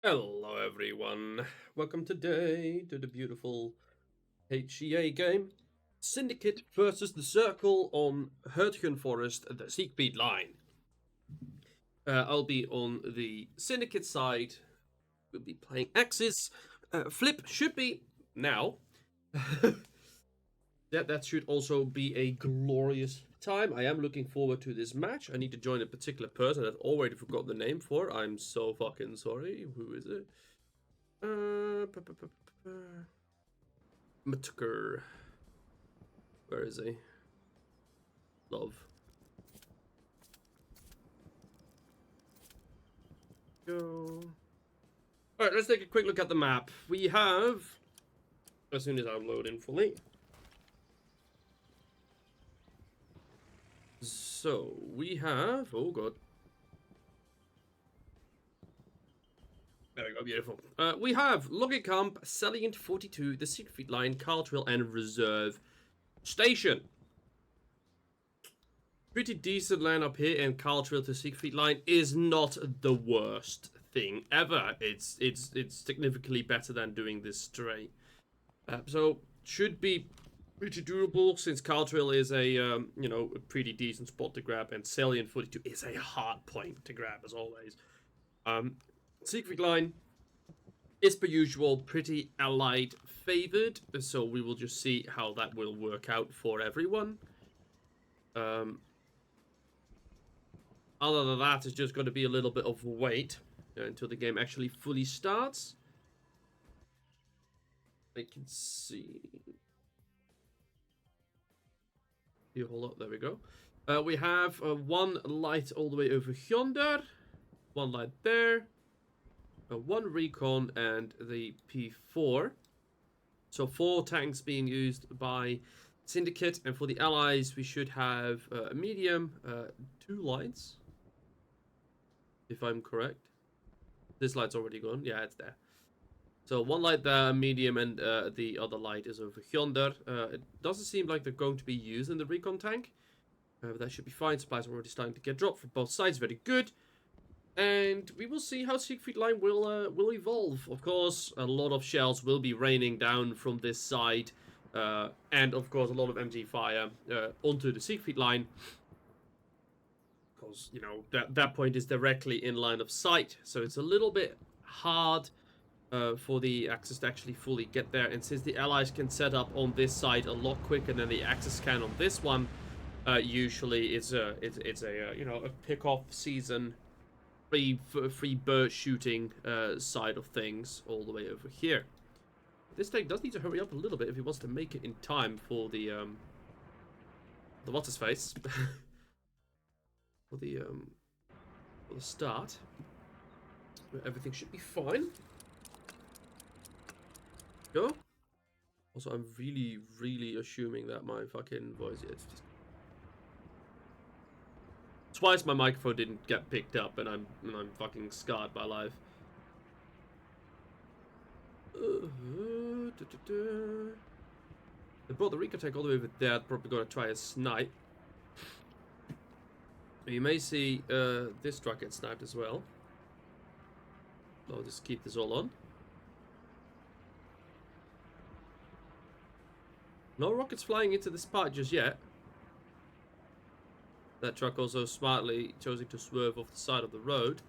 Hello everyone, welcome today to the beautiful HCA game. Syndicate versus the Circle on Hurtgen Forest, the Siegfried line. I'll be on the Syndicate side, we'll be playing Axis. Flip should be now. that should also be a glorious time. I am looking forward to this match. I need to join a particular person I've already forgot the name for. I'm so fucking sorry. Who is it? Mutker. Where is he? Love. Go. Alright, let's take a quick look at the map. We have, as soon as I'm loading fully. So, we have, oh god. There we go, beautiful. We have Logicamp, Salient 42, the Siegfried line, Cartrail, and Reserve Station. Pretty decent line up here, and Cartrail to Siegfried line is not the worst thing ever. It's significantly better than doing this straight. So, should be pretty durable, since Cartrail is a, a pretty decent spot to grab, and Salient 42 is a hard point to grab, as always. Siegfried line is, per usual, pretty allied favored, so we will just see how that will work out for everyone. Other than that, it's just going to be a little bit of wait until the game actually fully starts. I can see... Here, hold up, there we go. We have one light all the way over yonder, one light there, one recon, and the P4. So 4 tanks being used by Syndicate, and for the allies we should have a medium, 2 lights, if I'm correct. This light's already gone, yeah, it's there. So 1 light there, medium, and the other light is over yonder. It doesn't seem like they're going to be used in the recon tank, but that should be fine. Supplies are already starting to get dropped from both sides, very good. And we will see how Siegfried line will evolve. Of course, a lot of shells will be raining down from this side, and of course a lot of MG fire onto the Siegfried line, because that point is directly in line of sight. So it's a little bit hard for the Axis to actually fully get there, and since the allies can set up on this side a lot quicker than the Axis can on this one, usually it's a pick-off season, free bird shooting side of things all the way over here. This tank does need to hurry up a little bit if he wants to make it in time for the what's his face for the start. Everything should be fine. Go. Also, I'm really assuming that my fucking voice is just... Twice my microphone didn't get picked up, and I'm fucking scarred by life. They brought the recon tank all the way over there. Probably gonna try a snipe. You may see this truck get sniped as well. I'll just keep this all on. No rockets flying into this part just yet. That truck also smartly choosing to swerve off the side of the road.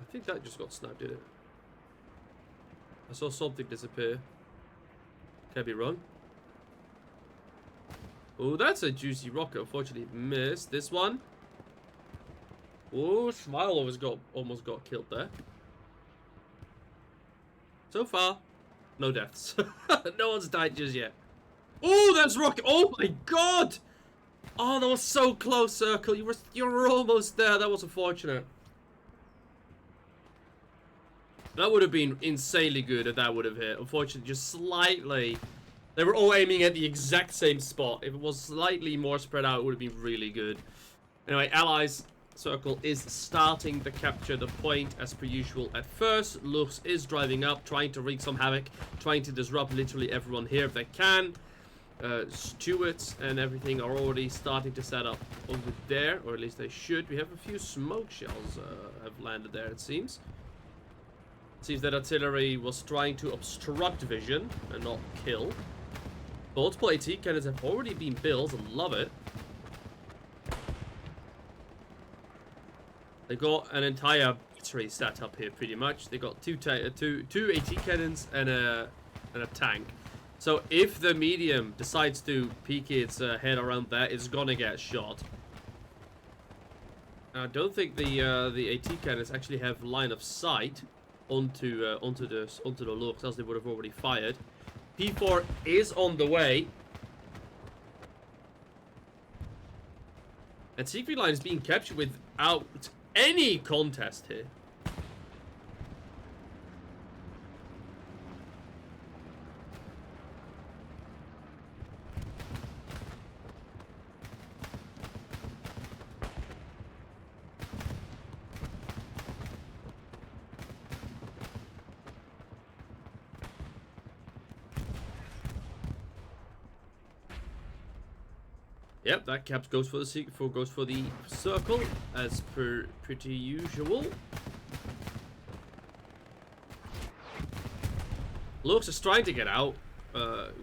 I think that just got sniped, did it? I saw something disappear. Can't be wrong. Oh, that's a juicy rocket. Unfortunately, missed this one. Oh, Smile almost got killed there. So far, no deaths. No one's died just yet. Oh, that's rocket! Oh my god! Oh, that was so close, Circle. You were almost there. That was unfortunate. That would have been insanely good if that would have hit. Unfortunately, just slightly. They were all aiming at the exact same spot. If it was slightly more spread out, it would have been really good. Anyway, allies. Circle is starting to capture the point as per usual at first. Lux is driving up, trying to wreak some havoc, trying to disrupt literally everyone here if they can. Stewards and everything are already starting to set up over there, or at least they should. We have a few smoke shells have landed there, it seems. It seems that artillery was trying to obstruct vision and not kill. Multiple AT cannons have already been built. I love it. They got an entire battery set up here, pretty much. They got two AT cannons and a tank. So if the medium decides to peek its head around there, it's gonna get shot. I don't think the AT cannons actually have line of sight onto the looks, else they would have already fired. P4 is on the way, and Siegfried line is being captured without any contest here. Yep, that cap goes for the circle as per pretty usual. Lux is trying to get out.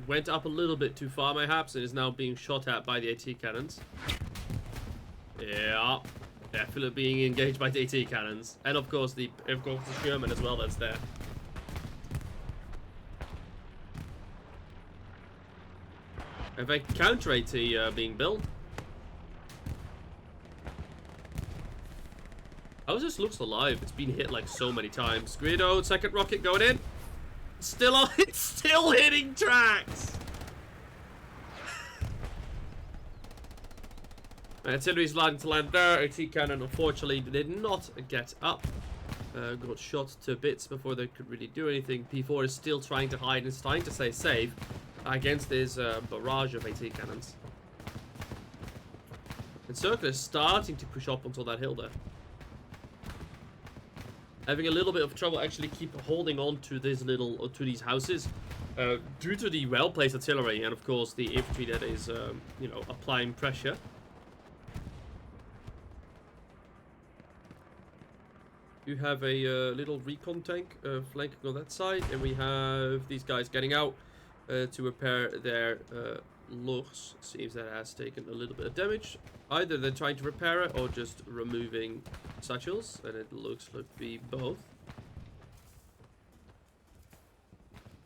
Went up a little bit too far, perhaps, and is now being shot at by the AT cannons. Yeah, definitely being engaged by the AT cannons, and of course the Sherman as well. That's there. Have a counter AT being built. How is this Lux alive? It's been hit like so many times. Guido, second rocket going in. Still on, it's still hitting tracks. Artillery's starting to land there. AT cannon unfortunately did not get up. Got shot to bits before they could really do anything. P4 is still trying to hide and is trying to stay safe against this barrage of AT cannons. And Circle is starting to push up onto that hill there. Having a little bit of trouble actually keep holding on to these houses due to the well-placed artillery and of course the infantry that is you know, applying pressure. You have a little recon tank flanking on that side, and we have these guys getting out to repair their looks. Seems that has taken a little bit of damage. Either they're trying to repair it or just removing satchels, and it looks like to be both.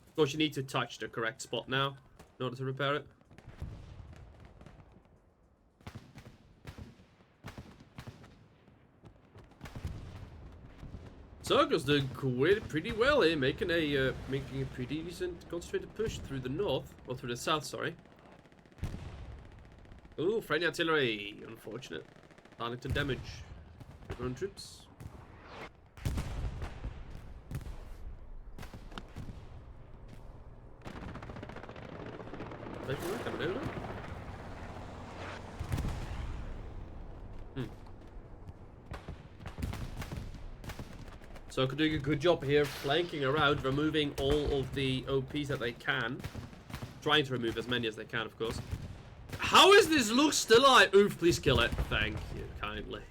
Of course, you need to touch the correct spot now in order to repair it. Circle's doing pretty well here, making a pretty decent concentrated push through the north, or through the south, sorry. Ooh, friendly artillery, unfortunate. Starting to damage German troops. Coming over. So doing a good job here, flanking around, removing all of the OPs that they can. Trying to remove as many as they can, of course. How is this Lux still alive? Oof, please kill it. Thank you, kindly.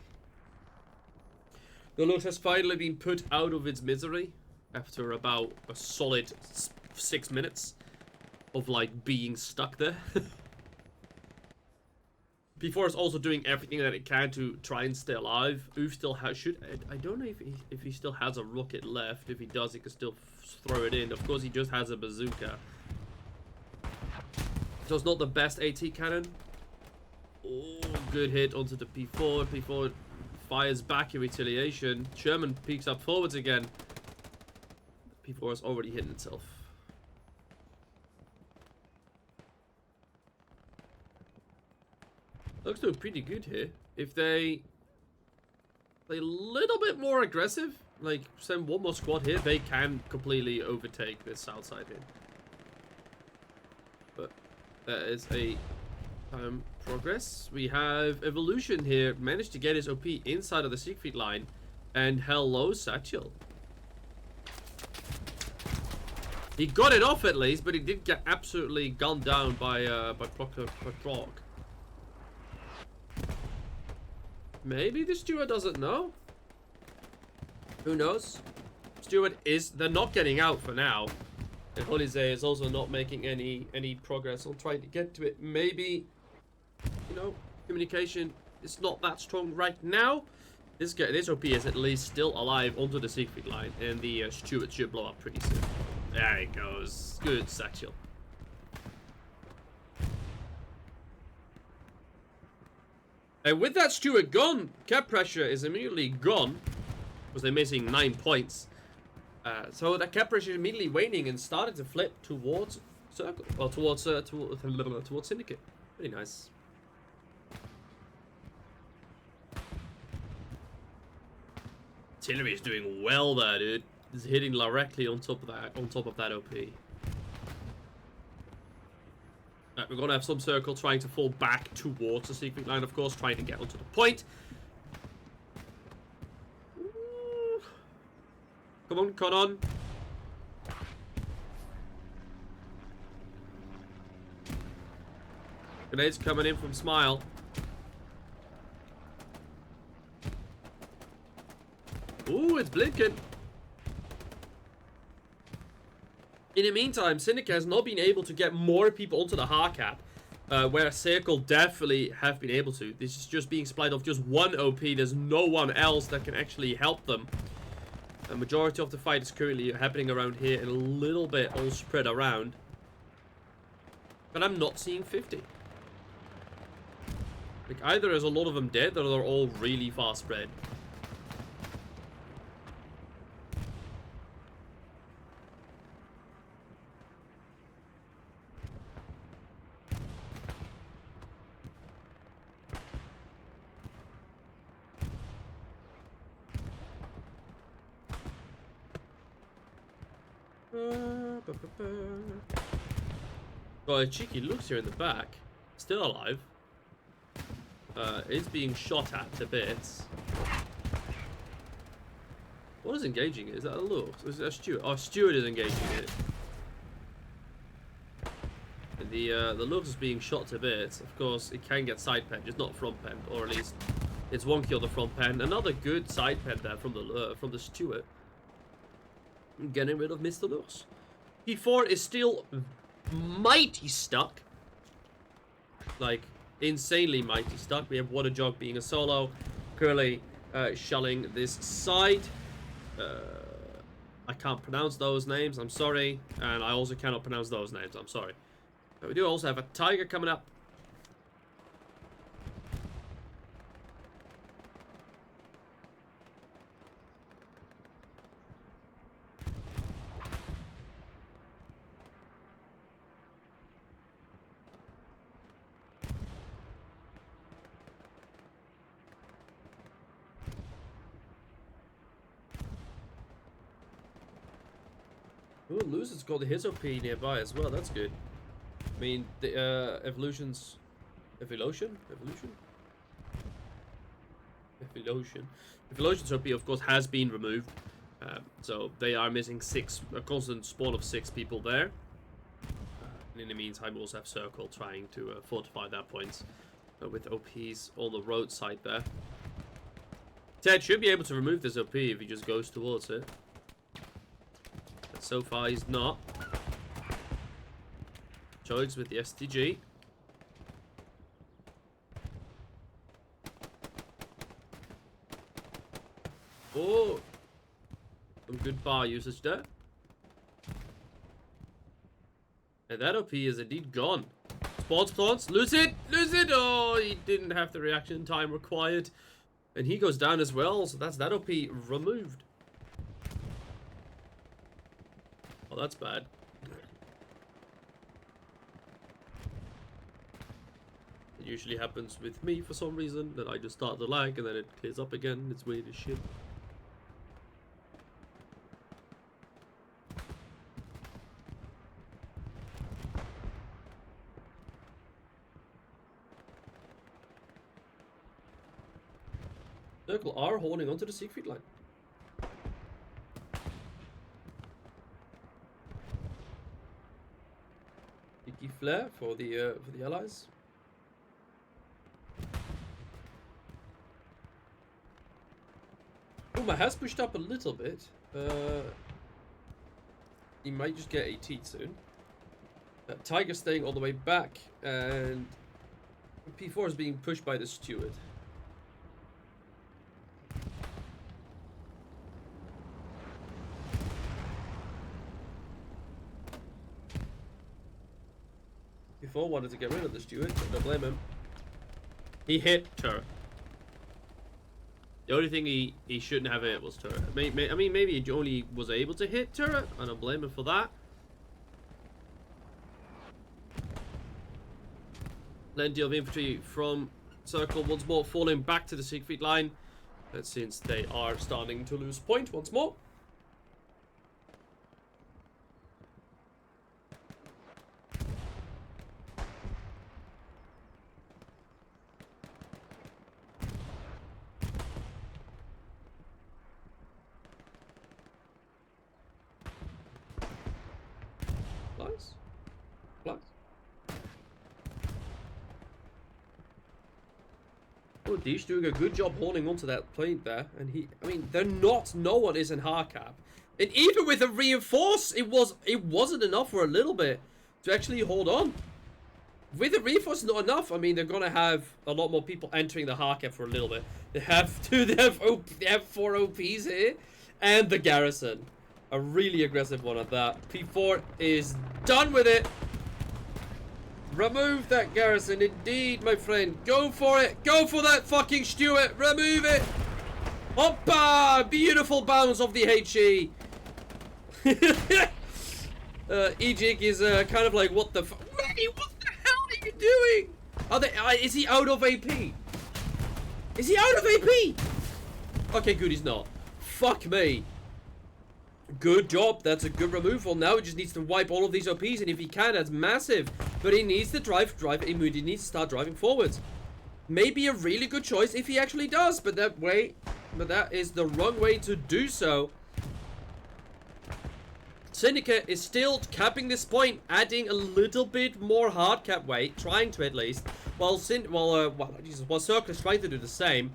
The Lux has finally been put out of its misery after about a solid 6 minutes of, like, being stuck there. P4 is also doing everything that it can to try and stay alive. Oof still has, I don't know if he still has a rocket left. If he does, he can still throw it in. Of course, he just has a bazooka. So it's not the best AT cannon. Oh, good hit onto the P4. P4 fires back in retaliation. Sherman peeks up forwards again. P4 has already hit itself. Looks doing pretty good here. If they play a little bit more aggressive, like send one more squad here, they can completely overtake this south side here. But that is a progress. We have Evolution here, managed to get his OP inside of the Siegfried line, and hello Satchel. He got it off at least, but he did get absolutely gunned down by Proc. Maybe the steward doesn't know. Who knows? Steward is... They're not getting out for now. And Holiday is also not making any progress on trying to get to it. Maybe, you know, communication is not that strong right now. This OP is at least still alive onto the Siegfried line. And the steward should blow up pretty soon. There he goes. Good satchel. And with that steward gone, cap pressure is immediately gone. Because they're missing 9 points. So that cap pressure is immediately waning and started to flip towards Circle. Well, towards Syndicate. Pretty nice. Artillery is doing well there, dude. It's hitting directly on top of that OP. We're gonna have some Circle trying to fall back towards the Siegfried line, of course, trying to get onto the point. Come on, cut on. Grenades coming in from Smile. Ooh, it's blinking. In the meantime, Syndicate has not been able to get more people onto the hard cap, where Circle definitely have been able to. This is just being supplied off just one OP. There's no one else that can actually help them. The majority of the fight is currently happening around here and a little bit all spread around. But I'm not seeing 50. Like, either there's a lot of them dead or they're all really far spread. Got a cheeky looks here in the back. Still alive. Is being shot at to bits. What is engaging it? Is that a look? Is that a steward? Oh, steward is engaging it. And the looks is being shot to bits. Of course, it can get side penned, just not front penned, or at least it's one kill the front pen. Another good side pen there from the steward. Getting rid of Mr. Lux. P4 is still mighty stuck. Like, insanely mighty stuck. We have Water Jog being a solo. Currently shelling this side. I can't pronounce those names, I'm sorry. And I also cannot pronounce those names, I'm sorry. But we do also have a Tiger coming up. Ooh, Lucid's got his OP nearby as well. That's good. I mean, the Evolution's OP, of course, has been removed. So they are missing a constant spawn of 6 people there. And in the meantime, we also have Circle trying to fortify that point with OPs on the roadside there. Ted should be able to remove this OP if he just goes towards it. So far, he's not. Jogs with the STG. Oh! Some good bar usage there. And that OP is indeed gone. Spawns. Lose it! Oh, he didn't have the reaction time required. And he goes down as well, so that's that OP removed. Oh, that's bad. It usually happens with me for some reason, that I just start the lag and then it clears up again. It's weird as shit. Circle are holding onto the Siegfried line. cheeky flare for the allies. Uma has pushed up a little bit. He might just get AT'd soon. Tiger staying all the way back, and P4 is being pushed by the steward. P4 wanted to get rid of the steward, but don't blame him. He hit turret. The only thing he shouldn't have hit was turret. I mean, maybe he only was able to hit turret. I don't blame him for that. Plenty of infantry from Circle once more falling back to the Siegfried line. Since they are starting to lose point once more. Oh, Deesh doing a good job holding onto that point there, and no one is in hard cap, and even with a reinforce, it wasn't enough for a little bit to actually hold on. With the reinforce, not enough. I mean, they're gonna have a lot more people entering the hard cap for a little bit. They have 4 OPs here, and the garrison, a really aggressive one at that. P4 is done with it. Remove that garrison, indeed, my friend. Go for it. Go for that fucking Stuart. Remove it. Hoppa! Beautiful bounce of the HE. Ejik is kind of like, what the fuck? What the hell are you doing? Is he out of AP? Is he out of AP? Okay, good, he's not. Fuck me. Good job. That's a good removal. Now he just needs to wipe all of these OPs, and if he can, that's massive. But he needs to drive. He needs to start driving forwards. Maybe a really good choice if he actually does, but that is the wrong way to do so. Syndicate is still capping this point, adding a little bit more hard cap weight, trying to at least. While Circle is trying to do the same.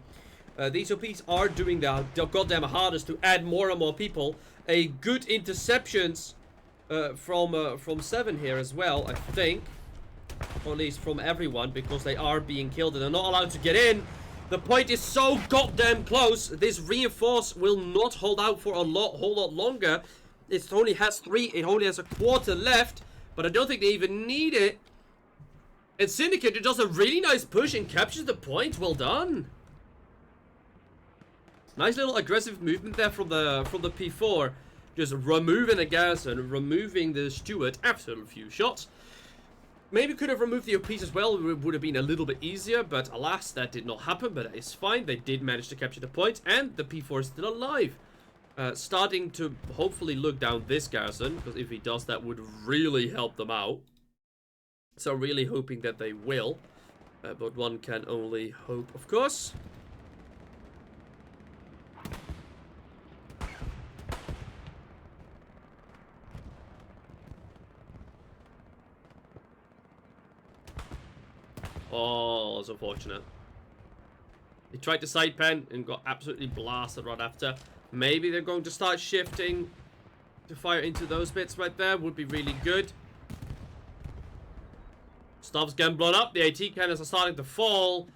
These OPs are doing their goddamn hardest to add more and more people. A good interceptions from 7 here as well, I think. Or at least from everyone, because they are being killed and they're not allowed to get in. The point is so goddamn close. This reinforce will not hold out for a whole lot longer. It only has 3. It only has a quarter left, but I don't think they even need it. And Syndicate does a really nice push and captures the point. Well done. Nice little aggressive movement there from the P4. Just removing the garrison, removing the steward after a few shots. Maybe could have removed the OPs as well. It would have been a little bit easier, but alas, that did not happen. But that is fine. They did manage to capture the point, and the P4 is still alive. Starting to hopefully look down this garrison, because if he does, that would really help them out. So really hoping that they will. But one can only hope, of course. Oh, that's unfortunate. He tried to side pen and got absolutely blasted right after. Maybe they're going to start shifting to fire into those bits right there. Would be really good. Stuff's getting blown up. The AT cannons are starting to fall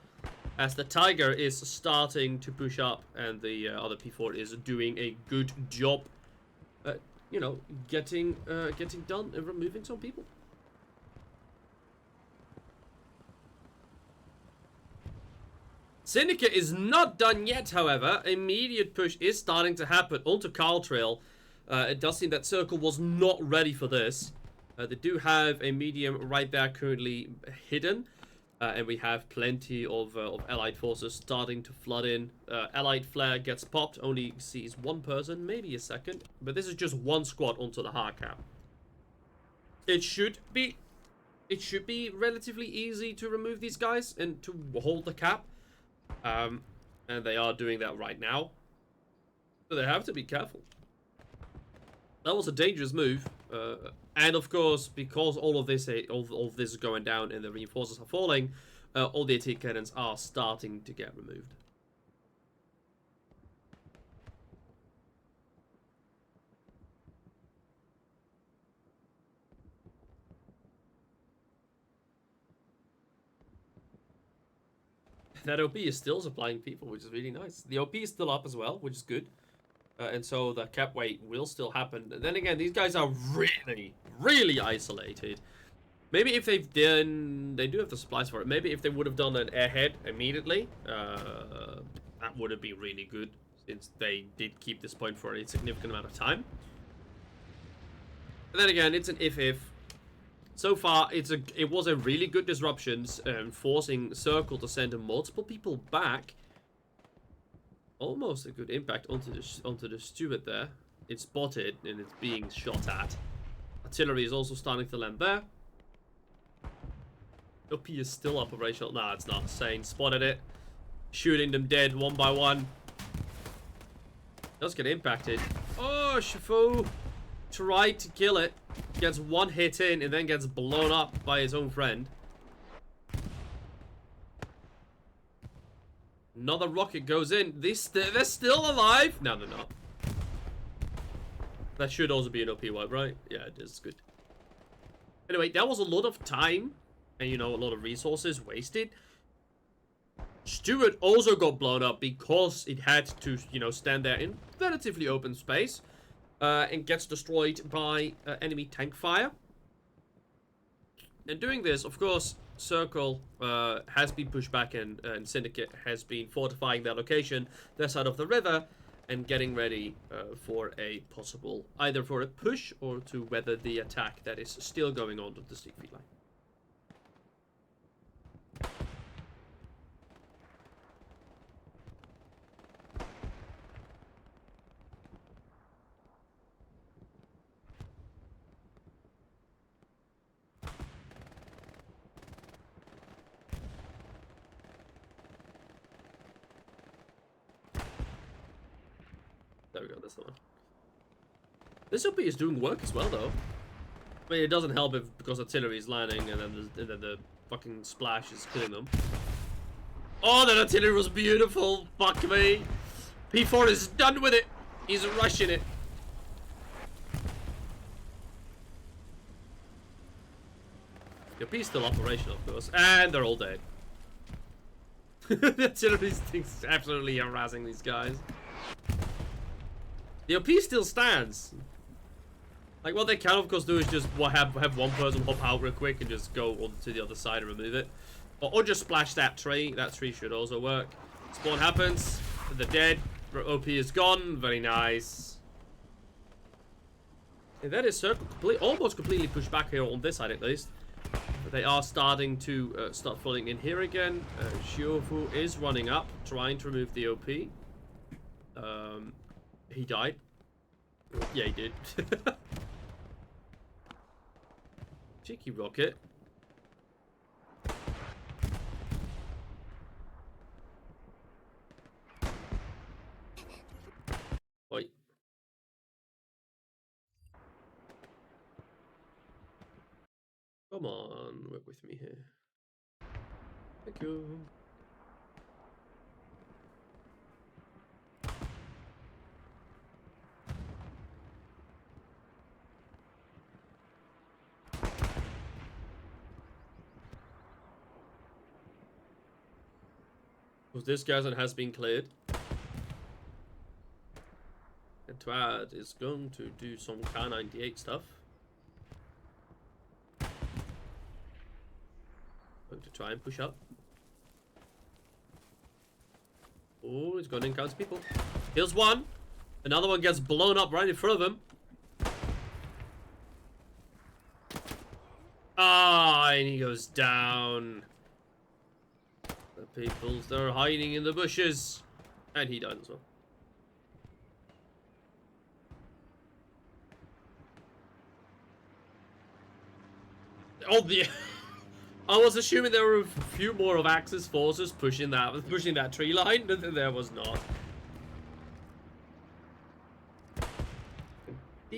as the Tiger is starting to push up, and the other P4 is doing a good job at, you know, getting done and removing some people. Syndicate is not done yet, however. Immediate push is starting to happen onto Carl Trail. It does seem that Circle was not ready for this. They do have a medium right there currently hidden. And we have plenty of allied forces starting to flood in. Allied flare gets popped, only sees one person, maybe a second. But this is just one squad onto the hard cap. It should be relatively easy to remove these guys and to hold the cap. And they are doing that right now. So they have to be careful. That was a dangerous move. And of course, because all of this is going down and the reinforcers are falling, all the AT cannons are starting to get removed. That OP is still supplying people, which is really nice. The OP is still up as well, which is good. And so the cap weight will still happen. And then again, these guys are really, really isolated. Maybe if they've done... They do have the supplies for it. Maybe if they would have done an airhead immediately, that would have been really good, since they did keep this point for a significant amount of time. And then again, it's an if-if. So far, it was a really good disruption, forcing Circle to send multiple people back. Almost a good impact onto the steward there. It's spotted and it's being shot at. Artillery is also starting to land there. OP is still operational. Nah, it's not. Sane spotted it. Shooting them dead one by one. Does get impacted. Oh, Shifo tried to kill it. Gets one hit in and then gets blown up by his own friend. Another rocket goes in. They're still alive. No, they're not. That should also be an OP wipe, right? Yeah, it is. Good. Anyway, that was a lot of time and, you know, a lot of resources wasted. Steward also got blown up because it had to, you know, stand there in relatively open space. And gets destroyed by enemy tank fire. And doing this, of course, Circle has been pushed back and Syndicate has been fortifying their location, their side of the river, and getting ready for a possible, either for a push or to weather the attack that is still going on with the Siegfried line. There we go, that's the one. This OP is doing work as well, though. I mean, it doesn't help if because artillery is landing and then the fucking splash is killing them. Oh, that artillery was beautiful. Fuck me. P4 is done with it. He's rushing it. The OP is still operational, of course. And they're all dead. The artillery is absolutely harassing these guys. The OP still stands. Like, what they can, of course, do is just have one person hop out real quick and just go on to the other side and remove it. Or just splash that tree. That tree should also work. Spawn happens. They're dead. OP is gone. Very nice. And that is Circle almost completely pushed back here on this side, at least. But they are starting to start falling in here again. Shiofu is running up, trying to remove the OP. He died. Yeah, he did. Cheeky rocket. Oi. Come on, work with me here. Thank you. This garrison has been cleared. And Twad is going to do some K98 stuff. Going to try and push up. Oh, he's going to encounter people. Here's one. Another one gets blown up right in front of him. Ah, and he goes down. The people, they're hiding in the bushes. And he died as well. Oh, the... I was assuming there were a few more of Axis forces pushing that tree line, but there was not.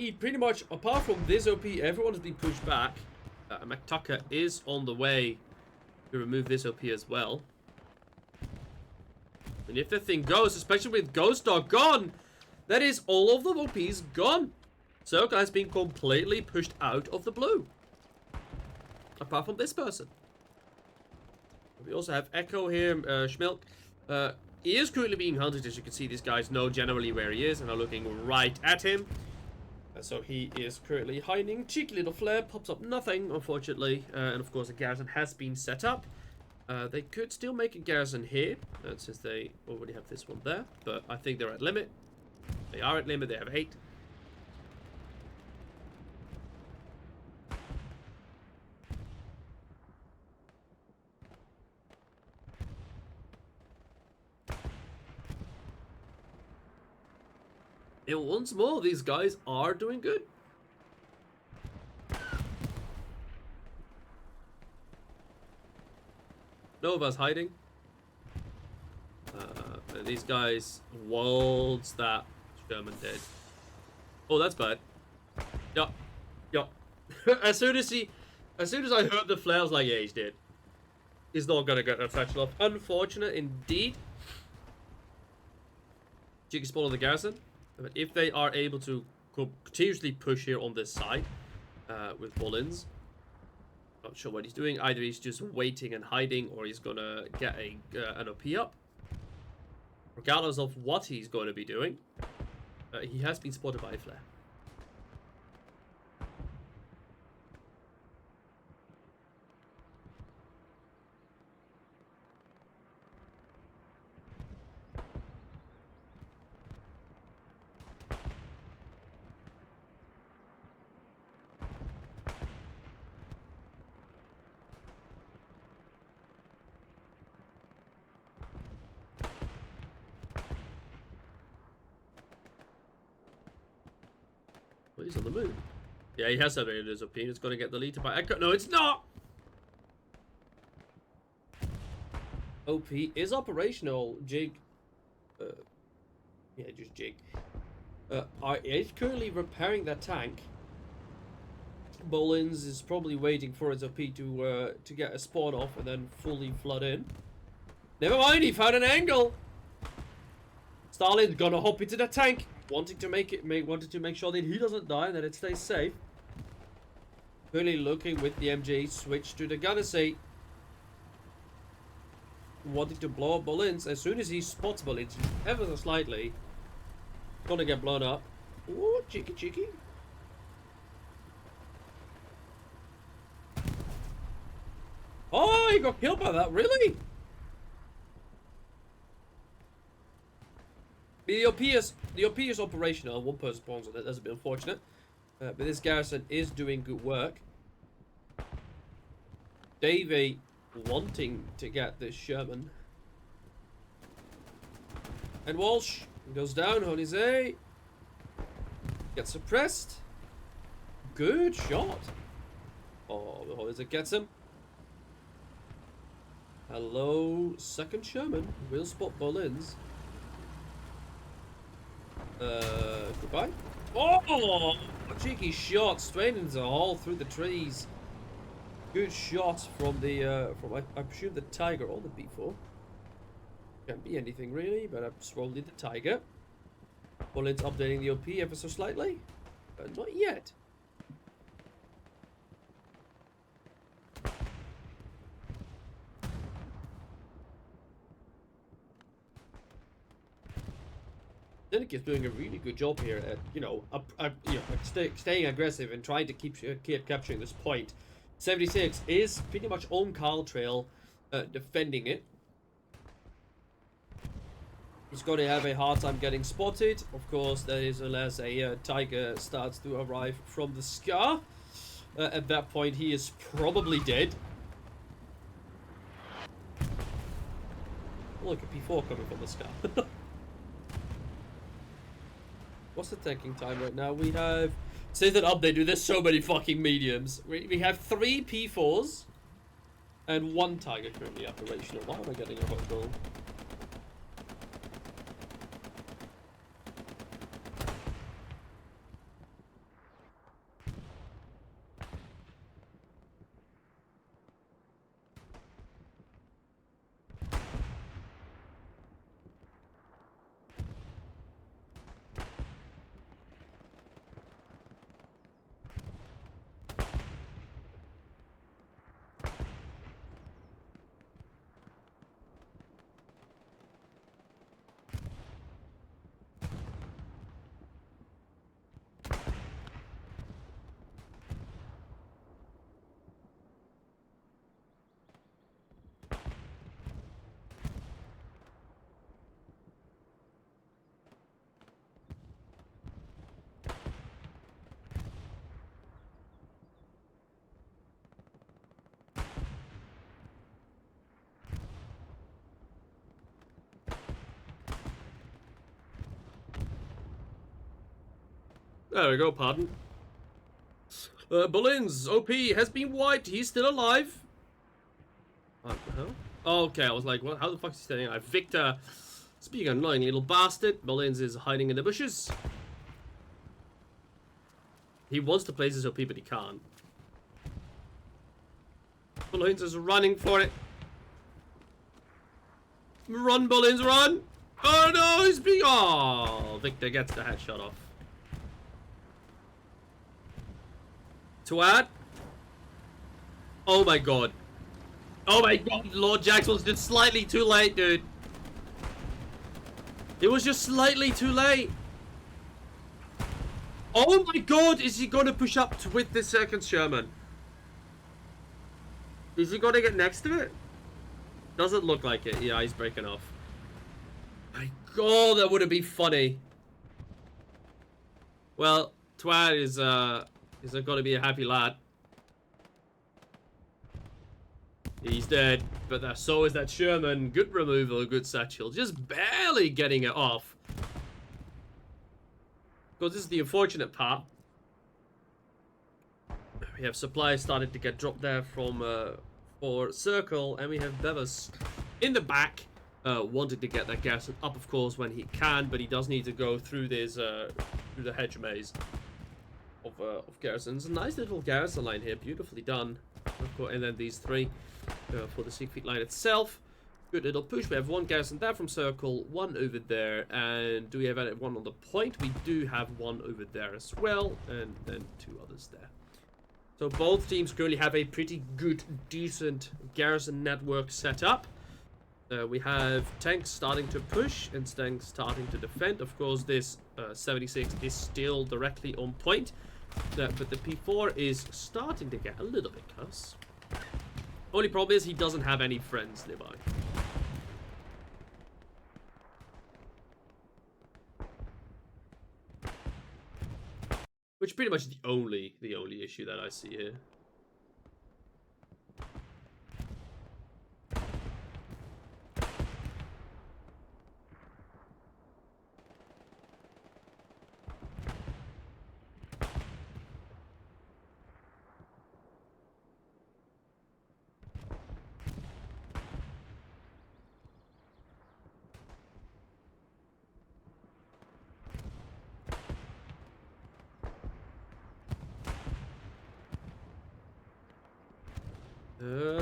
Indeed, pretty much, apart from this OP, everyone has been pushed back. McTucker is on the way to remove this OP as well. And if the thing goes, especially with Ghost Dog gone, that is all of the OPs gone. Circle has been completely pushed out of the blue. Apart from this person. We also have Echo here, Schmilk. He is currently being hunted, as you can see. These guys know generally where he is and are looking right at him. So he is currently hiding. Cheeky little flare, pops up nothing, unfortunately. And of course, a garrison has been set up. They could still make a garrison here, since they already have this one there. But I think they're at limit. They are at limit, they have 8. And once more, these guys are doing good. Nova's hiding. And these guys waltz that Sherman did. Oh, that's bad. Yup. Yup. as soon as I heard the flare, I was like, yeah, he's dead. He's not gonna get that satchel off. Unfortunate indeed. Cheeky spawn on the garrison. But if they are able to continuously push here on this side with Bullins, not sure what he's doing. Either he's just waiting and hiding, or he's gonna get an OP up. Regardless of what he's going to be doing, he has been spotted by a flare. He's on the move. Yeah, he has updated his opinion. It's going to get deleted by Echo. No, it's not! OP is operational. Jig. Yeah, just Jig. Is currently repairing that tank. Bolins is probably waiting for his OP to get a spawn off and then fully flood in. Never mind, he found an angle! Stalin's gonna hop into the tank. Wanted to make sure that he doesn't die and that it stays safe. Currently looking with the MG, switch to the gunner seat. Wanting to blow up Bullins. As soon as he spots Bullins, ever so slightly, gonna get blown up. Ooh, cheeky cheeky. Oh, he got killed by that, really? The OP is operational. One person spawns on it. That's a bit unfortunate. But this garrison is doing good work. Davey wanting to get this Sherman. And Walsh goes down. Honizé gets suppressed. Good shot. Oh, the Honizé gets him. Hello, second Sherman. Will spot Bullins. Goodbye. Oh, a cheeky shot straight into the hole through the trees. Good shot from the I presume the Tiger or the B4. Can't be anything really, but I've swallowed the Tiger. Bullins updating the OP ever so slightly, but not yet. Syndicate's doing a really good job here at, staying aggressive and trying to keep capturing this point. 76 is pretty much on Carl Trail, defending it. He's going to have a hard time getting spotted. Of course, that is unless a Tiger starts to arrive from the scar. At that point, he is probably dead. Look, a P4 coming from the scar. What's the tanking time right now? We have... Since that update, dude, there's so many fucking mediums. We have 3 P4s and 1 Tiger currently operational. Why am I getting a hot roll? There we go, pardon. Bolin's OP has been wiped. He's still alive. What the hell? Oh, okay, I was like, what? How the fuck is he staying alive? Victor, speaking of annoying little bastard, Bolin's is hiding in the bushes. He wants to place his OP, but he can't. Bolin's is running for it. Run, Bolin's, run! Oh no, he's being... Oh, Victor gets the headshot off. Twat. Oh my god. Oh my god, Lord Jax was just slightly too late, dude. It was just slightly too late. Oh my god, is he gonna push up with the second Sherman? Is he gonna get next to it? Doesn't look like it. Yeah, he's breaking off. My god, that would have been funny. Well, Twat isn't gonna be a happy lad. He's dead, but so is that Sherman. Good removal, good satchel. Just barely getting it off. Because this is the unfortunate part. We have supplies started to get dropped there from for Circle, and we have Bevis in the back, wanting to get that garrison up, of course, when he can, but he does need to go through this through the hedge maze of garrisons. A nice little garrison line here, beautifully done. Of course, and then these three for the Siegfried line itself. Good little push. We have one garrison there from Circle, one over there, and do we have one on the point? We do have one over there as well, and then two others there. So both teams currently have a pretty good, decent garrison network set up. We have tanks starting to push and tanks starting to defend. Of course, this 76 is still directly on point, but the P4 is starting to get a little bit close. Only problem is he doesn't have any friends nearby. Which pretty much is the only issue that I see here.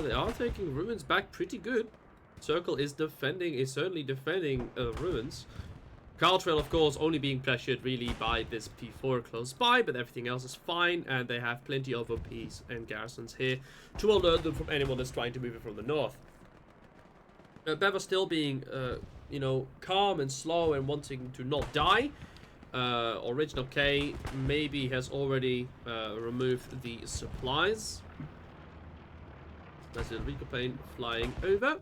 They are taking ruins back pretty good. Circle is certainly defending ruins. Caltrail, of course, only being pressured really by this P4 close by, but everything else is fine, and they have plenty of OPs and garrisons here to alert them from anyone that's trying to move it from the north. Beva still being, you know, calm and slow and wanting to not die. Original K maybe has already removed the supplies. There's a Rico plane flying over.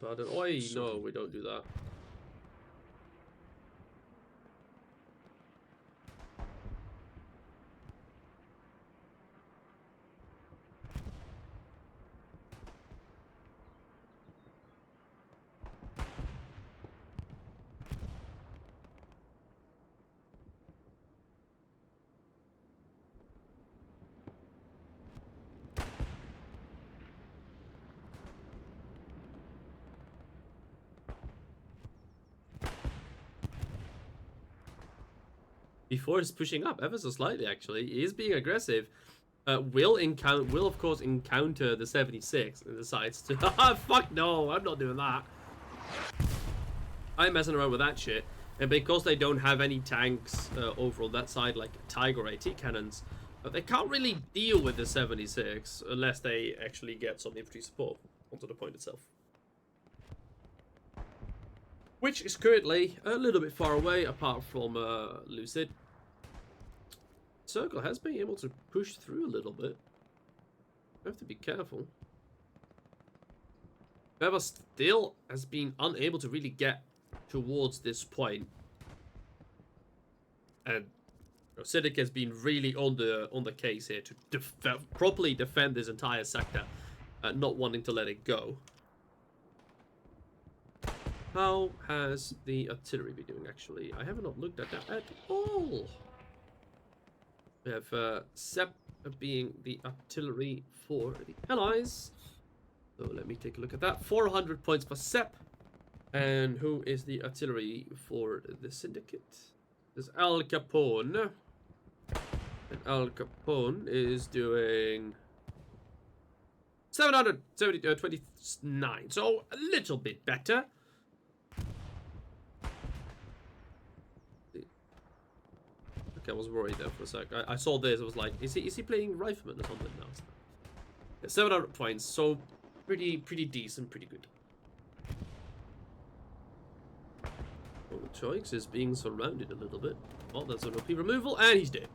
Pardon. Oi, no, we don't do that. Before is pushing up ever so slightly, actually. He is being aggressive. Will of course encounter the 76 and decides to fuck no, I'm not doing that. I'm messing around with that shit. And because they don't have any tanks over on that side, like Tiger AT cannons, they can't really deal with the 76 unless they actually get some infantry support onto the point itself. Which is currently a little bit far away, apart from Lucid. Circle has been able to push through a little bit. You have to be careful. Beva still has been unable to really get towards this point. And Syndicate's been really on the case here to properly defend this entire sector, not wanting to let it go. How has the artillery been doing, actually? I have not looked at that at all. We have Sepp being the artillery for the Allies. So let me take a look at that. 400 points for Sepp. And who is the artillery for the Syndicate? There's Al Capone. And Al Capone is doing 729. So a little bit better. Okay, I was worried there for a sec. I saw this. I was like, is he playing Rifleman or something? No, it's not. Yeah, 700 points. So pretty decent, pretty good. Oh, Choix is being surrounded a little bit. Oh, that's an OP removal, and he's dead.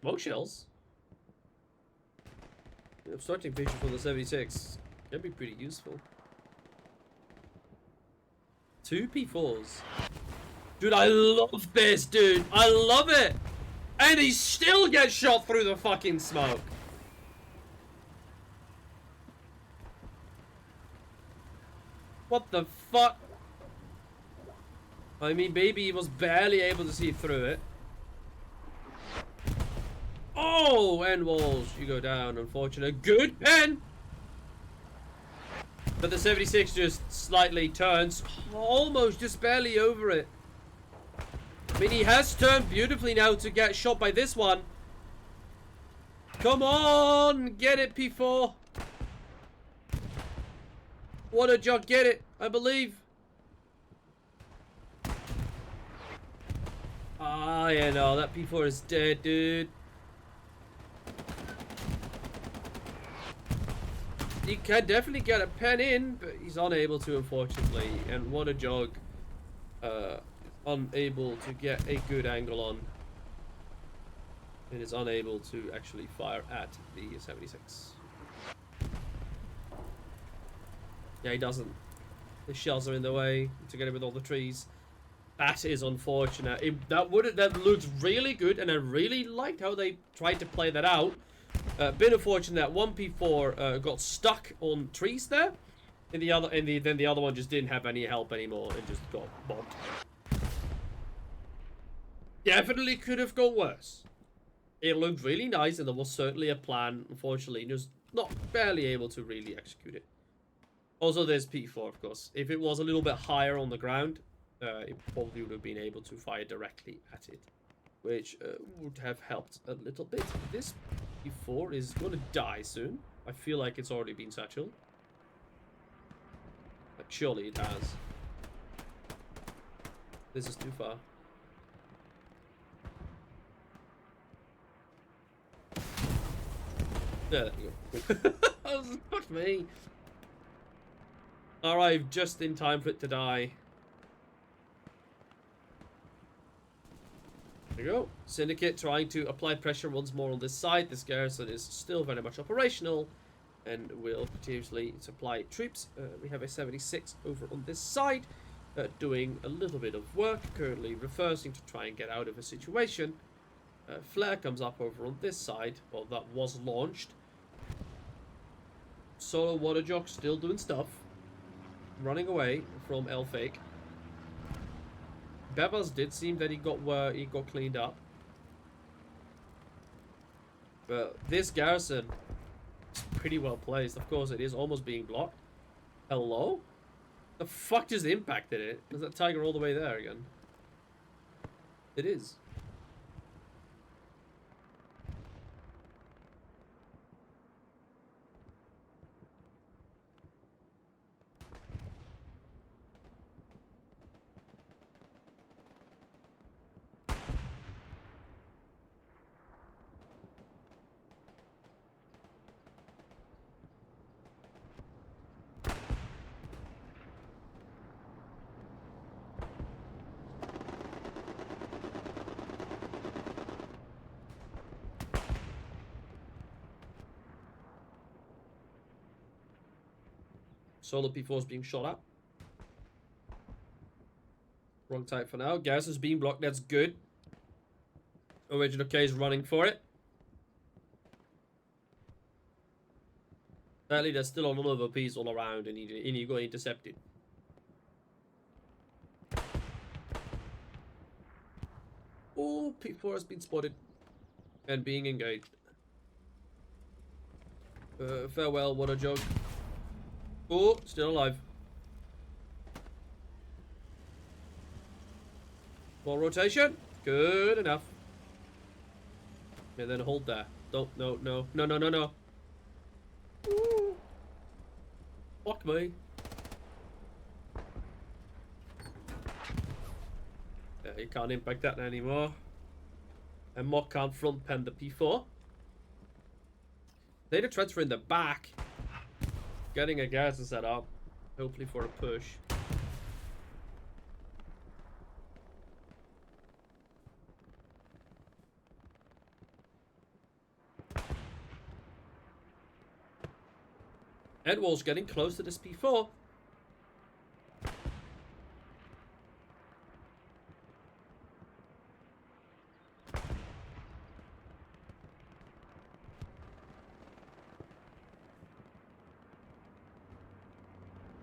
Smoke shells? Obstructing vision for the 76 can be pretty useful. 2 P4s. Dude, I love this, dude. I love it. And he still gets shot through the fucking smoke. What the fuck? I mean, maybe he was barely able to see through it. Oh, and walls, you go down, unfortunate. Good pen! But the 76 just slightly turns, almost just barely over it. I mean, he has turned beautifully now to get shot by this one. Come on, get it, P4. What a jog, get it, I believe. Ah, yeah, no, that P4 is dead, dude. He can definitely get a pen in, but he's unable to, unfortunately. And what a jog. Unable to get a good angle on. And is unable to actually fire at the 76. Yeah, he doesn't. The shells are in the way, together with all the trees. That is unfortunate. That looked really good, and I really liked how they tried to play that out. Bit unfortunate that one P4 got stuck on trees there, and then the other one just didn't have any help anymore and just got bombed. Definitely could have gone worse. It looked really nice, and there was certainly a plan. Unfortunately, he was not barely able to really execute it. Also, there's P4, of course. If it was a little bit higher on the ground, it probably would have been able to fire directly at it, which would have helped a little bit. This P4 is going to die soon. I feel like it's already been satchelled. But surely it has. This is too far. Yeah, there you go. That was not me. Arrived just in time for it to die. There we go. Syndicate trying to apply pressure once more on this side. This garrison is still very much operational and will continuously supply troops. We have a 76 over on this side doing a little bit of work, currently reversing to try and get out of a situation. Flare comes up over on this side. Well, that was launched. Solo water jock still doing stuff. Running away from El Fake. Bebas did seem that he got cleaned up. But this garrison is pretty well placed. Of course, it is almost being blocked. Hello? The fuck just impacted it? Is that tiger all the way there again? It is. Solo P4 is being shot at. Wrong type for now. Gas is being blocked. That's good. Original K is running for it. Apparently, there's still a lot of OPs all around, and he got intercepted. Oh, P4 has been spotted and being engaged. Farewell, what a joke. Oh, still alive. More rotation. Good enough. And then hold there. Don't, no. Ooh. Fuck me. Yeah, you can't impact that anymore. And Mock can't front pen the P4. Data transfer in the back. Getting a garrison set up. Hopefully for a push. Edwall's getting close to this P4.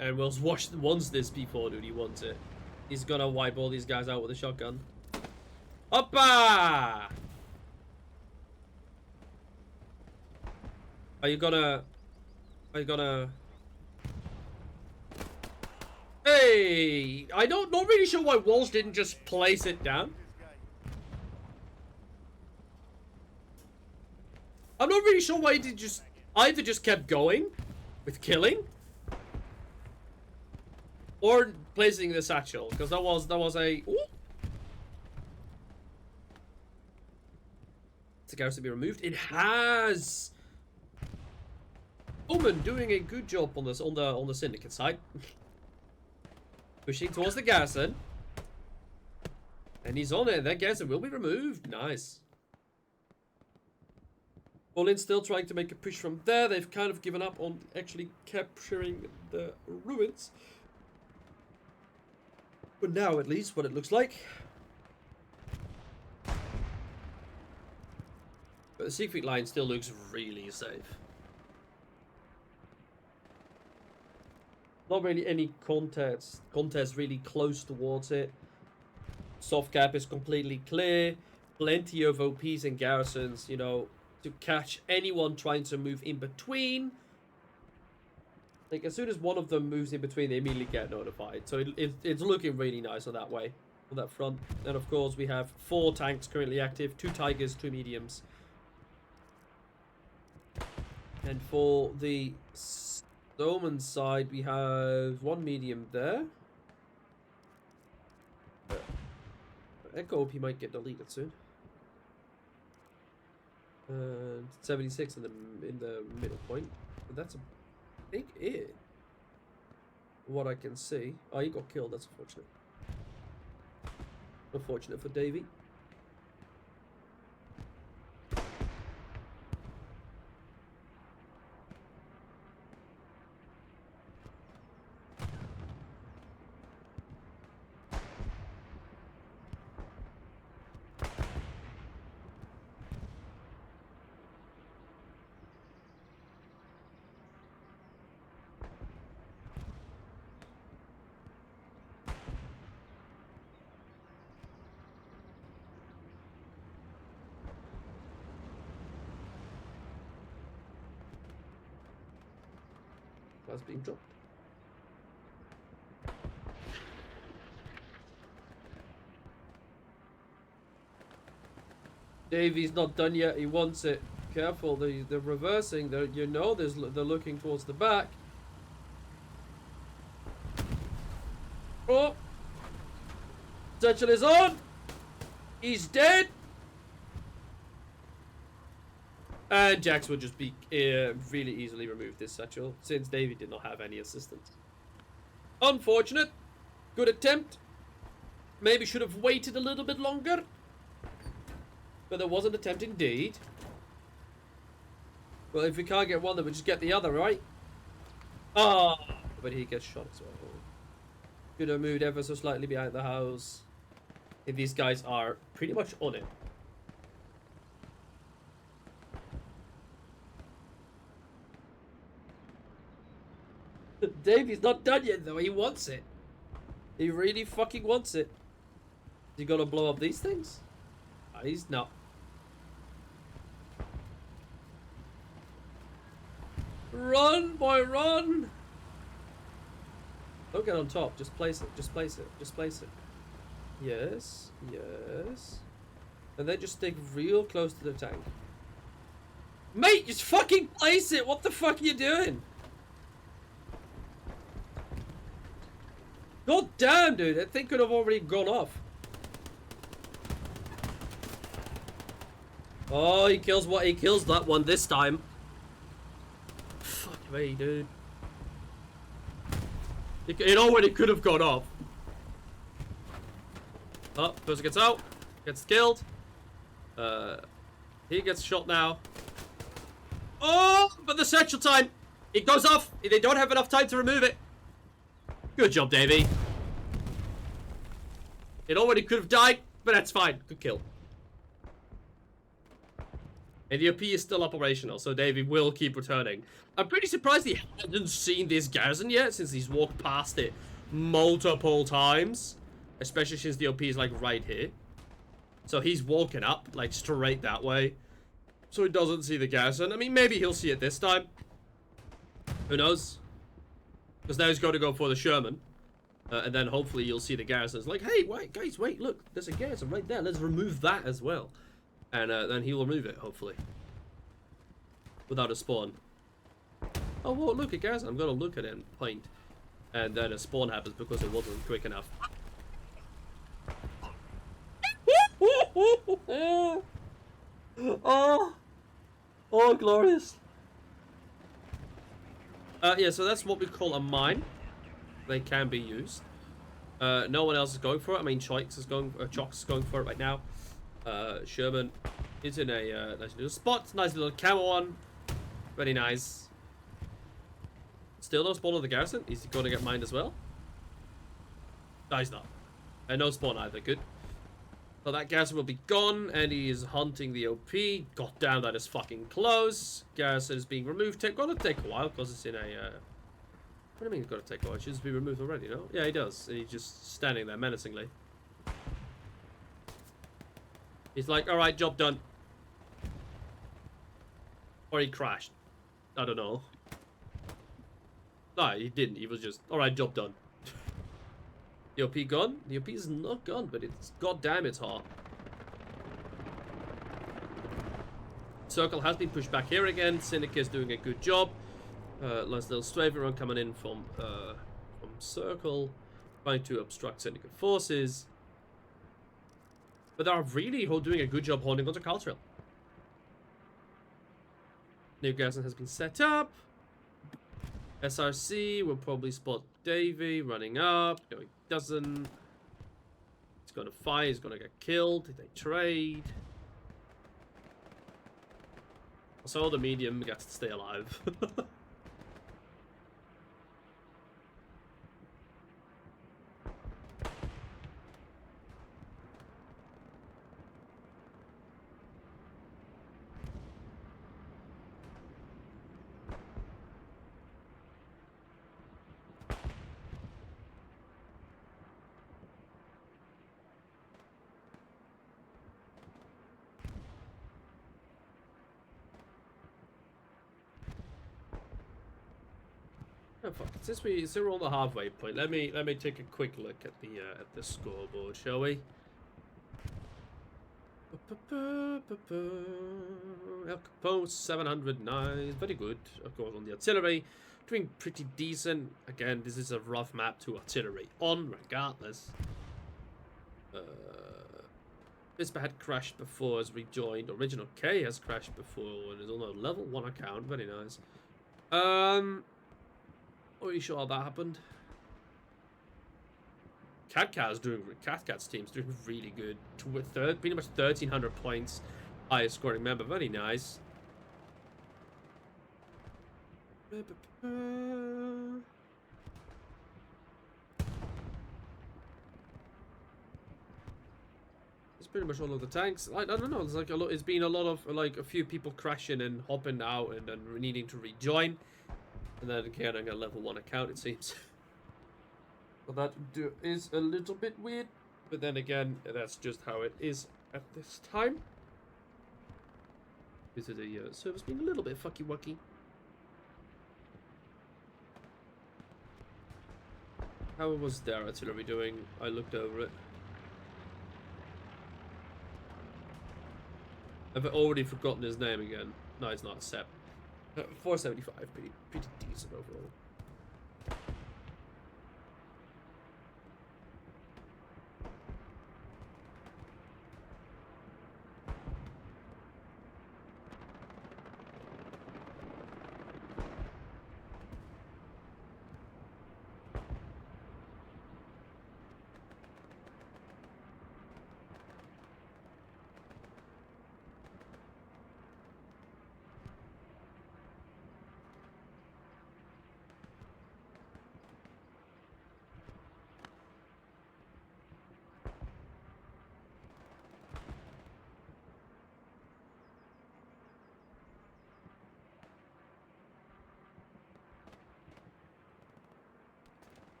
And Will's wants this P4, dude. He wants it. He's gonna wipe all these guys out with a shotgun. Hoppa! Are you gonna... Hey! Not really sure why Walls didn't just place it down. I'm not really sure why he did either just kept going with killing or placing the satchel, because that was a... Ooh. It's a garrison to be removed. It has. Omen doing a good job on this on the Syndicate side. Pushing towards the garrison. And he's on it. That garrison will be removed. Nice. Bolin still trying to make a push from there. They've kind of given up on actually capturing the ruins. But now, at least, what it looks like. But the Siegfried line still looks really safe. Not really any contest really close towards it. Soft cap is completely clear. Plenty of OPs and garrisons, you know, to catch anyone trying to move in between. Like, as soon as one of them moves in between, they immediately get notified. So it's looking really nice on that way, on that front. And of course, we have 4 tanks currently active, 2 Tigers, 2 mediums. And for the Omen side, we have 1 medium there. Echo OP might get deleted soon. And 76 in the middle point. But that's a big hit. What I can see. Oh, he got killed. That's unfortunate. Unfortunate for Davey. That's being dropped. Davey's not done yet. He wants it. Careful, they're reversing. They're looking towards the back. Oh, Satchel is on. He's dead. And Jax would just be really easily remove this satchel, since Davey did not have any assistance. Unfortunate. Good attempt. Maybe should have waited a little bit longer. But there was an attempt indeed. Well, if we can't get one, then we just get the other, right? Ah, But he gets shot as well. Could have moved ever so slightly behind the house. And these guys are pretty much on it. Dave, he's not done yet though. He wants it. He really fucking wants it. Is he gonna blow up these things? Oh, he's not. Run, boy, run! Don't get on top. Just place it. Just place it. Just place it. Yes. Yes. And then just stick real close to the tank. Mate, just fucking place it! What the fuck are you doing? God damn, dude. That thing could have already gone off. Oh, he kills what? He kills that one this time. Fuck me, dude. It already could have gone off. Oh, person gets out. Gets killed. He gets shot now. Oh, but the satchel time. It goes off. They don't have enough time to remove it. Good job, Davey. It already could have died, but that's fine. Good kill. And the OP is still operational, so Davey will keep returning. I'm pretty surprised he hasn't seen this garrison yet, since he's walked past it multiple times. Especially since the OP is, like, right here. So he's walking up, like, straight that way. So he doesn't see the garrison. I mean, maybe he'll see it this time. Who knows? Because now he's got to go for the Sherman. And then hopefully you'll see the garrison. It's like, hey, wait, guys, wait, look. There's a garrison right there. Let's remove that as well. And then he'll remove it, hopefully. Without a spawn. Oh, whoa, look, a garrison. I'm going to look at it and point. And then a spawn happens because it wasn't quick enough. Oh. Oh, glorious. Yeah, so that's what we call a mine. They can be used. No one else is going for it. I mean, Chox is going for it right now. Sherman is in a nice little spot. Nice little camo on. Very nice. Still no spawn on the garrison. Is he going to get mined as well? No, he's not. And no spawn either. Good. So that garrison will be gone, and he is hunting the OP. God damn, that is fucking close. Garrison is being removed. Gonna take a while because it's in a. What do you mean it's gonna take a while? It should just be removed already, no? Yeah, he does. And he's just standing there menacingly. He's like, all right, job done. Or he crashed. I don't know. No, he didn't. He was just, all right, job done. The OP gone? The OP is not gone, but it's goddamn it's hard. Circle has been pushed back here again. Syndicate is doing a good job. Nice little strafe run coming in from Circle, trying to obstruct Syndicate forces. But they are really doing a good job holding onto Caltrail. New garrison has been set up. SRC will probably spot Davey running up. No, he doesn't. He's gonna fight. He's gonna get killed. They trade. So the medium gets to stay alive. Oh, fuck. Since we're on the halfway point, let me take a quick look at the scoreboard, shall we? El Capone 709, very good. Of course, on the artillery, doing pretty decent. Again, this is a rough map to artillery on, regardless. Bispa had crashed before, has rejoined. Original K has crashed before and is on a level 1 account. Very nice. Not really sure how that happened. Cat's team's doing really good. Pretty much 1,300 points. Highest scoring member. Very nice. pretty much all of the tanks. I don't know. It's like it's been a lot of like a few people crashing and hopping out and then needing to rejoin, and then getting a level 1 account. It seems. Well, that is a little bit weird, but then again, that's just how it is at this time. Due to the servers being a little bit fucky wucky. How was their artillery doing? I looked over it. I've already forgotten his name again. No, it's not Sep. 475, pretty decent overall.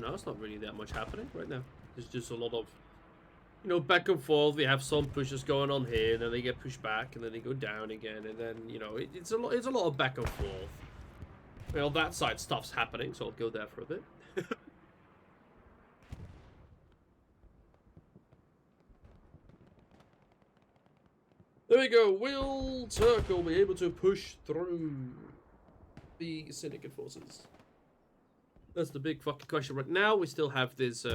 No, it's not really that much happening right now. There's just a lot of, you know, back and forth. We have some pushes going on here, and then they get pushed back, and then they go down again, and then, you know, it's a lot of back and forth. Well, that side stuff's happening, so I'll go there for a bit. There we go. Will Turkle be able to push through the Syndicate forces? That's the big fucking question right now. We still have this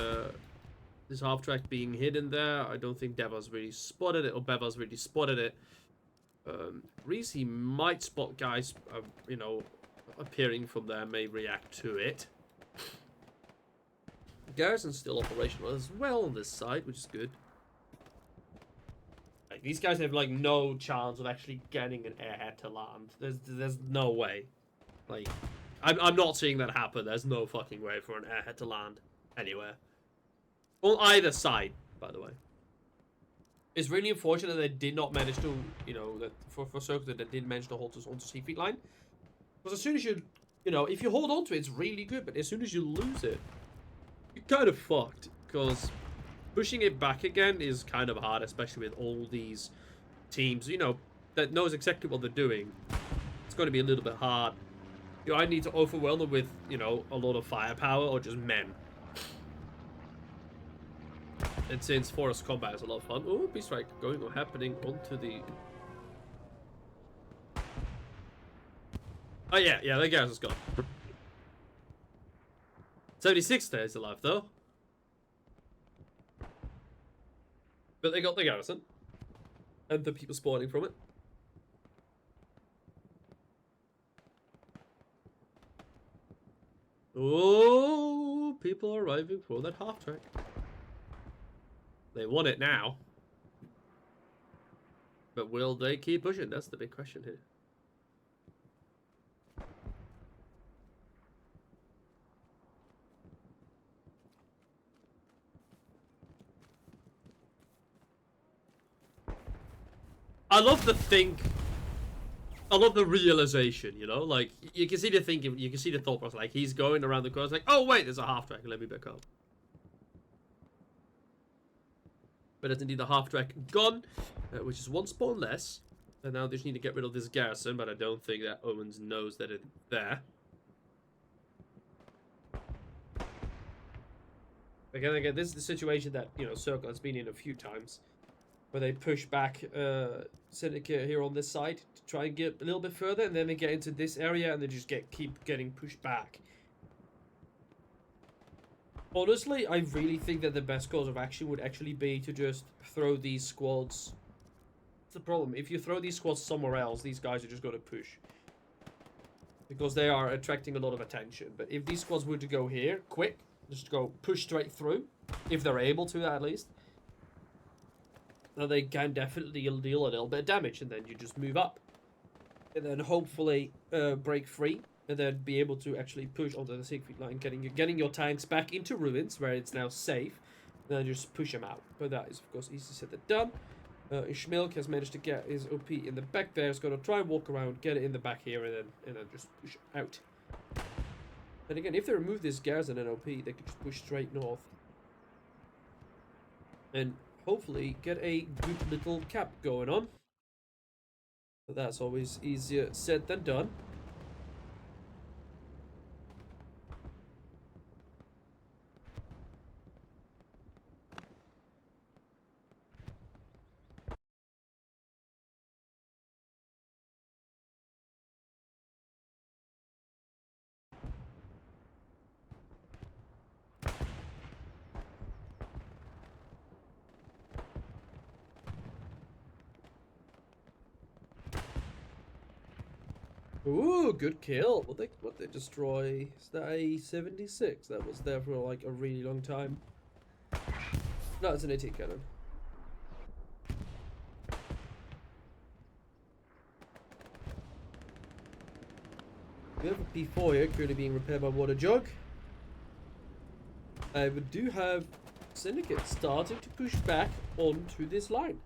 this half track being hidden there. I don't think Deva's really spotted it, or Beva's really spotted it. Reese, he might spot guys, you know, appearing from there, may react to it. Garrison's still operational as well on this side, which is good. Like, these guys have like no chance of actually getting an airhead to land. There's no way. Like, I'm not seeing that happen. There's no fucking way for an airhead to land anywhere. On either side, by the way. It's really unfortunate that they did not manage to, you know, that for Circle that they didn't manage to hold us onto sea feet line. Because as soon as you know, if you hold on to it, it's really good. But as soon as you lose it, you're kind of fucked. Because pushing it back again is kind of hard, especially with all these teams, you know, that knows exactly what they're doing. It's going to be a little bit hard. You either need to overwhelm them with, you know, a lot of firepower or just men. And since forest combat is a lot of fun, oh, Beast Strike going or happening onto the... Oh yeah, the garrison's gone. 76 stays alive though. But they got the garrison. And the people spawning from it. Oh, people are arriving for that half track. They want it now. But will they keep pushing? That's the big question here. I love the realization, you know? Like, you can see the thinking, you can see the thought process. Like, he's going around the corner, it's like, oh wait, there's a half track, let me back up. But it's indeed the half track gone, which is one spawn less. And now they just need to get rid of this garrison, but I don't think that Owens knows that it's there. Again, this is the situation that, you know, Circle has been in a few times. Where they push back Syndicate here on this side to try and get a little bit further, and then they get into this area and they just keep getting pushed back. Honestly, I really think that the best course of action would actually be to just throw these squads That's the problem. If you throw these squads somewhere else, these guys are just going to push. Because they are attracting a lot of attention. But if these squads were to go here, quick, just go push straight through, if they're able to at least, then they can definitely deal a little bit of damage, and then you just move up. And then hopefully break free, and then be able to actually push onto the Siegfried line, getting your tanks back into ruins, where it's now safe, and then just push them out. But that is, of course, easy said than done. Schmilk has managed to get his OP in the back there. He's going to try and walk around, get it in the back here, and then just push out. And again, if they remove this garrison and OP, they could just push straight north. And hopefully get a good little cap going on. But that's always easier said than done. Ooh, good kill. What they destroy? Is that a 76? That was there for like a really long time. No, it's an 18 cannon. We have a P4 here, currently being repaired by Water Jug. We do have Syndicate starting to push back onto this line.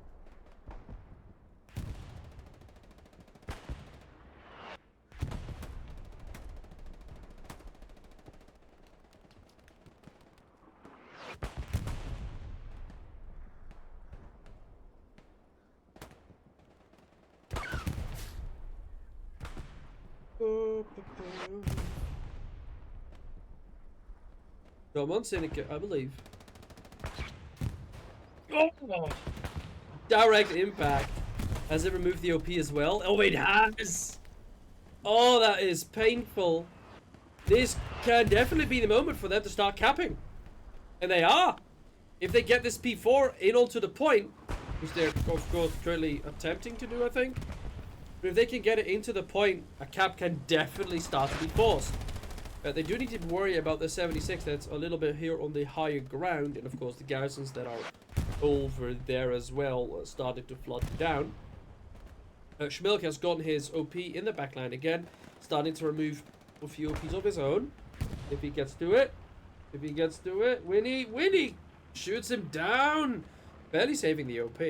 Come on, Syndicate, I believe. Oh! Direct impact. Has it removed the OP as well? Oh, it has! Oh, that is painful. This can definitely be the moment for them to start capping. And they are. If they get this P4 in onto the point, which they're of course currently attempting to do, I think. But if they can get it into the point, a cap can definitely start to be forced. They do need to worry about the 76 that's a little bit here on the higher ground, and of course the garrisons that are over there as well started to flood down. Schmilk has gotten his OP in the backline again, starting to remove a few OPs of his own. If he gets to it, Winnie shoots him down, barely saving the OP.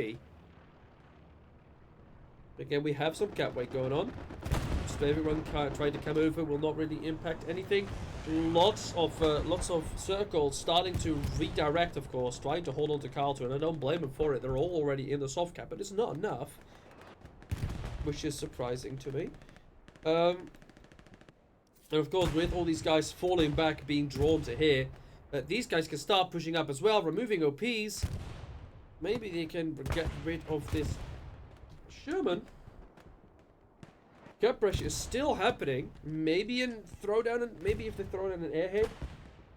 Again, we have some cap weight going on. Everyone trying to come over will not really impact anything. Lots of circles starting to redirect, of course, trying to hold on to Carlton, and I don't blame them for it. They're all already in the soft cap, but it's not enough, which is surprising to me. And of course, with all these guys falling back, being drawn to here, these guys can start pushing up as well, removing OPs. Maybe they can get rid of this Sherman. Cap pressure is still happening. Maybe if they throw down an airhead,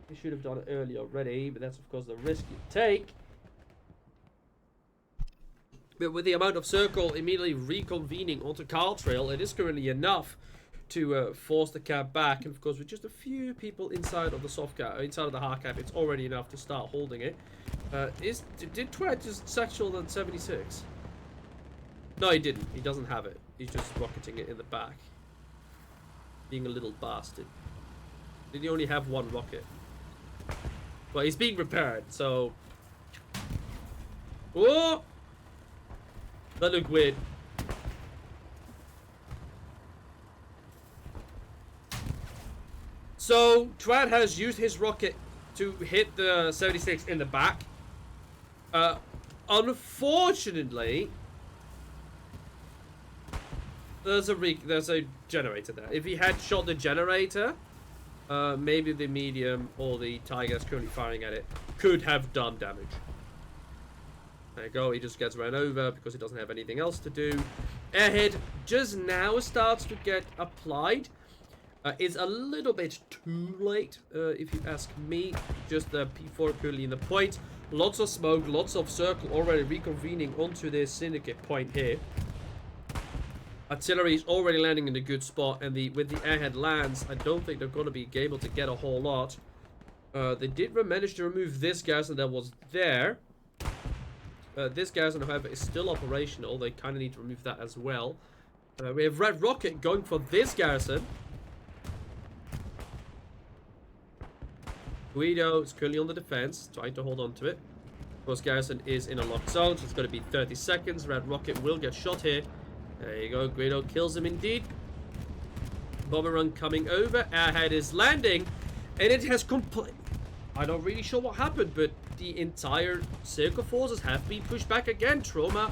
they should have done it earlier already, but that's of course the risk you take. But with the amount of circle immediately reconvening onto Carl Trail, it is currently enough to force the cap back. And of course, with just a few people inside of the soft cap, inside of the hard cap, it's already enough to start holding it. Did Twat just satchel than 76? No, he didn't. He doesn't have it. He's just rocketing it in the back. Being a little bastard. Did he only have one rocket? Well, he's being repaired, so... Whoa! That looked weird. So, Trad has used his rocket to hit the 76 in the back. Unfortunately... There's a generator there. If he had shot the generator, maybe the medium or the Tiger that's currently firing at it could have done damage. There you go. He just gets ran over because he doesn't have anything else to do. Airhead just now starts to get applied. It's a little bit too late, if you ask me. Just the P4 currently in the point. Lots of smoke, lots of circle already reconvening onto this Syndicate point here. Artillery is already landing in a good spot, and with the airhead lands, I don't think they're going to be able to get a whole lot. They did manage to remove this garrison that was there. This garrison, however, is still operational. They kind of need to remove that as well. We have Red Rocket going for this garrison. Guido is currently on the defense, trying to hold on to it. Of course, garrison is in a locked zone, so it's going to be 30 seconds. Red Rocket will get shot here. There you go. Guido kills him indeed. Bomber run coming over. Airhead is landing. And it has complete... I'm not really sure what happened, but the entire circle forces have been pushed back again. Trauma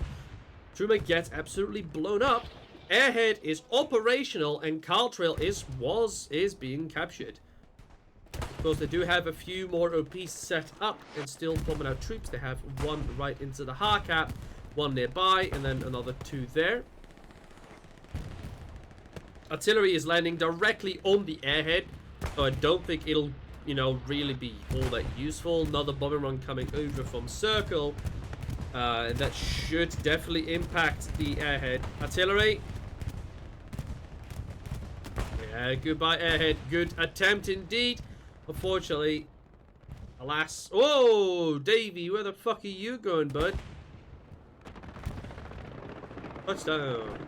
gets absolutely blown up. Airhead is operational, and Caltrail is being captured. Of course, they do have a few more OPs set up and still bombing out troops. They have one right into the Harcap, one nearby, and then another two there. Artillery is landing directly on the airhead, so I don't think it'll, you know, really be all that useful. Another bombing run coming over from Circle. That should definitely impact the airhead. Artillery. Yeah, goodbye airhead. Good attempt indeed. Unfortunately, alas. Oh, Davey, where the fuck are you going, bud? Touchdown.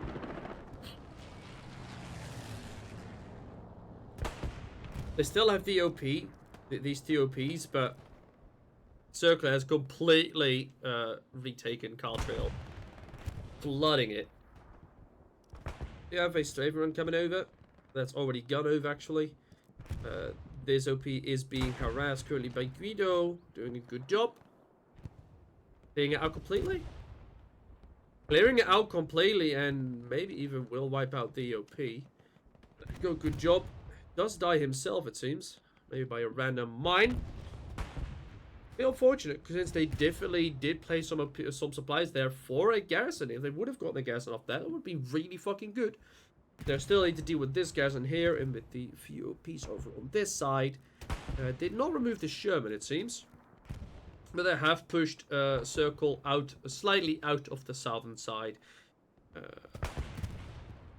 They still have the OP, these two OPs, but Circle has completely retaken Caltrail, flooding it. We have a strafe run coming over. That's already gone over, actually. This OP is being harassed currently by Guido, doing a good job. Clearing it out completely. Clearing it out completely, and maybe even will wipe out the OP. There you go, good job. Does die himself, it seems. Maybe by a random mine. Be unfortunate, because since they definitely did place some supplies there for a garrison. If they would have gotten a garrison off that, it would be really fucking good. They still need to deal with this garrison here, and with the few OPs over on this side. Did not remove the Sherman, it seems. But they have pushed Circle out, slightly out of the southern side.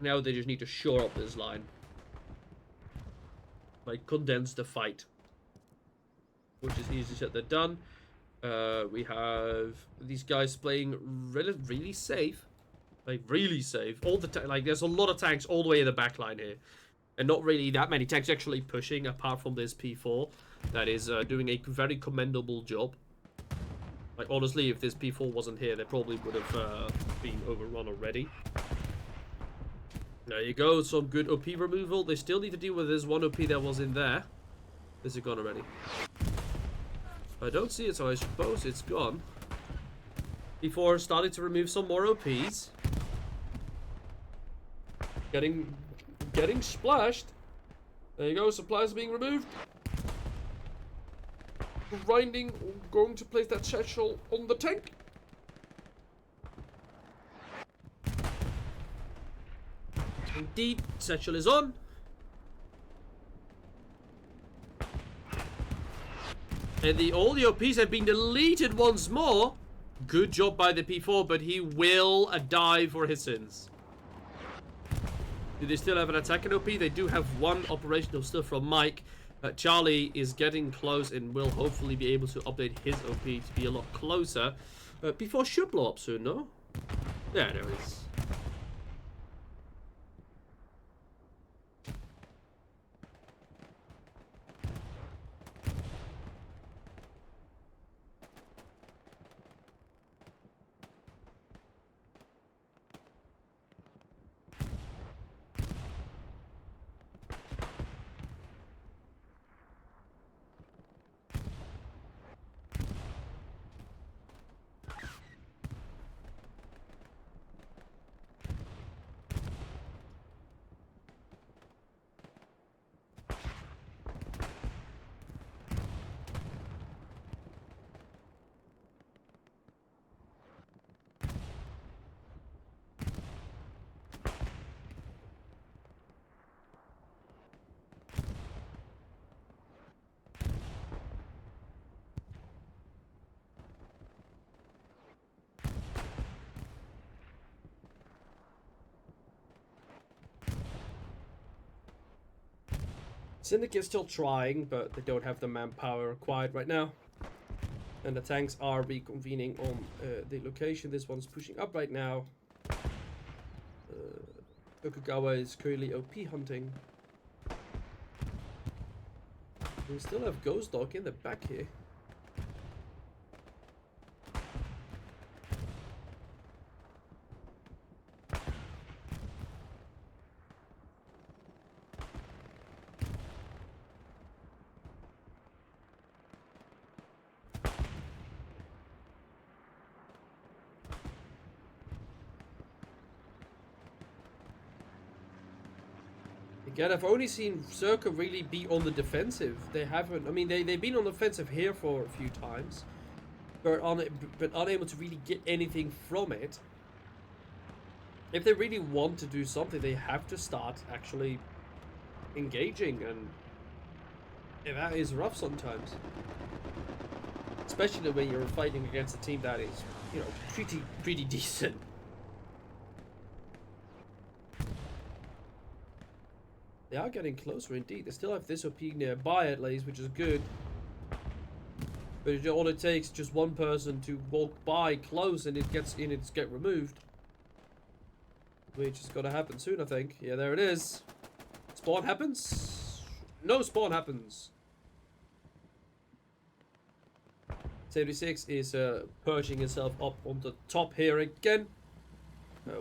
Now they just need to shore up this line. Like, condense the fight, which is easy said than done. We have these guys playing really safe, like really safe. All the like, there's a lot of tanks all the way in the back line here, and not really that many tanks actually pushing, apart from this P4 that is doing a very commendable job. Like, honestly, if this P4 wasn't here, they probably would have been overrun already. There you go, some good OP removal. They still need to deal with this one OP that was in there. Is it gone already? I don't see it, so I suppose it's gone. Before starting to remove some more OPs. Getting splashed. There you go, supplies being removed. Grinding, going to place that satchel on the tank. Indeed, satchel is on. And all the OPs have been deleted once more. Good job by the P4, but he will die for his sins. Do they still have an attacking OP? They do have one operational still from Mike. Charlie is getting close and will hopefully be able to update his OP to be a lot closer. P4 should blow up soon, no? Yeah, there it is. Syndicate is still trying, but they don't have the manpower required right now. And the tanks are reconvening on the location. This one's pushing up right now. Tokugawa is currently OP hunting. We still have Ghost Dog in the back here. Again, I've only seen Circa really be on the defensive. They haven't. I mean, they've been on the offensive here for a few times, but unable to really get anything from it. If they really want to do something, they have to start actually engaging, and that is rough sometimes. Especially when you're fighting against a team that is, you know, pretty decent. They are getting closer indeed. They still have this OP nearby at least, which is good. But all it takes is just one person to walk by close and it gets removed. Which is gonna happen soon, I think. Yeah, there it is. Spawn happens. No spawn happens. 76 is perching himself up on the top here again.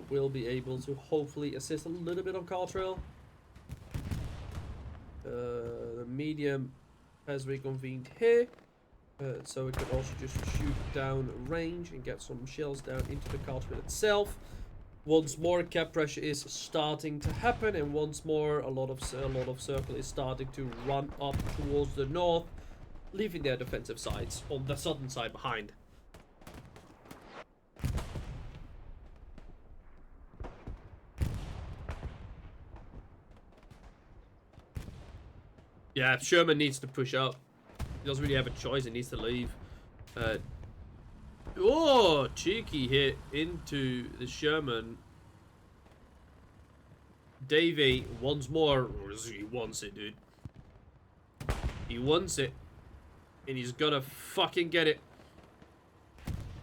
Will be able to hopefully assist a little bit on Cartrail. The medium has reconvened here, so it can also just shoot down range and get some shells down into the Cartrail itself. Once more, cap pressure is starting to happen, and once more, a lot of circle is starting to run up towards the north, leaving their defensive sides on the southern side behind. Yeah, Sherman needs to push up. He doesn't really have a choice. He needs to leave. Oh, cheeky hit into the Sherman. Davey once more. He wants it, dude. He wants it. And he's gonna fucking get it.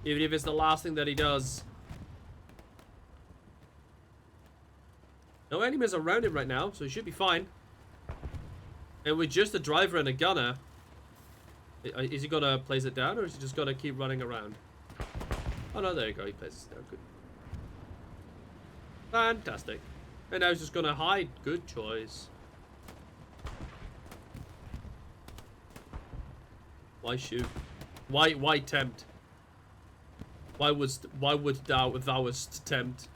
Even if it's the last thing that he does. No enemies around him right now, so he should be fine. And with just a driver and a gunner, is he gonna place it down, or is he just gonna keep running around? Oh no, there you go, he places it down, good. Fantastic. And now he's just gonna hide, good choice. Why shoot? Why tempt? Why would thou tempt?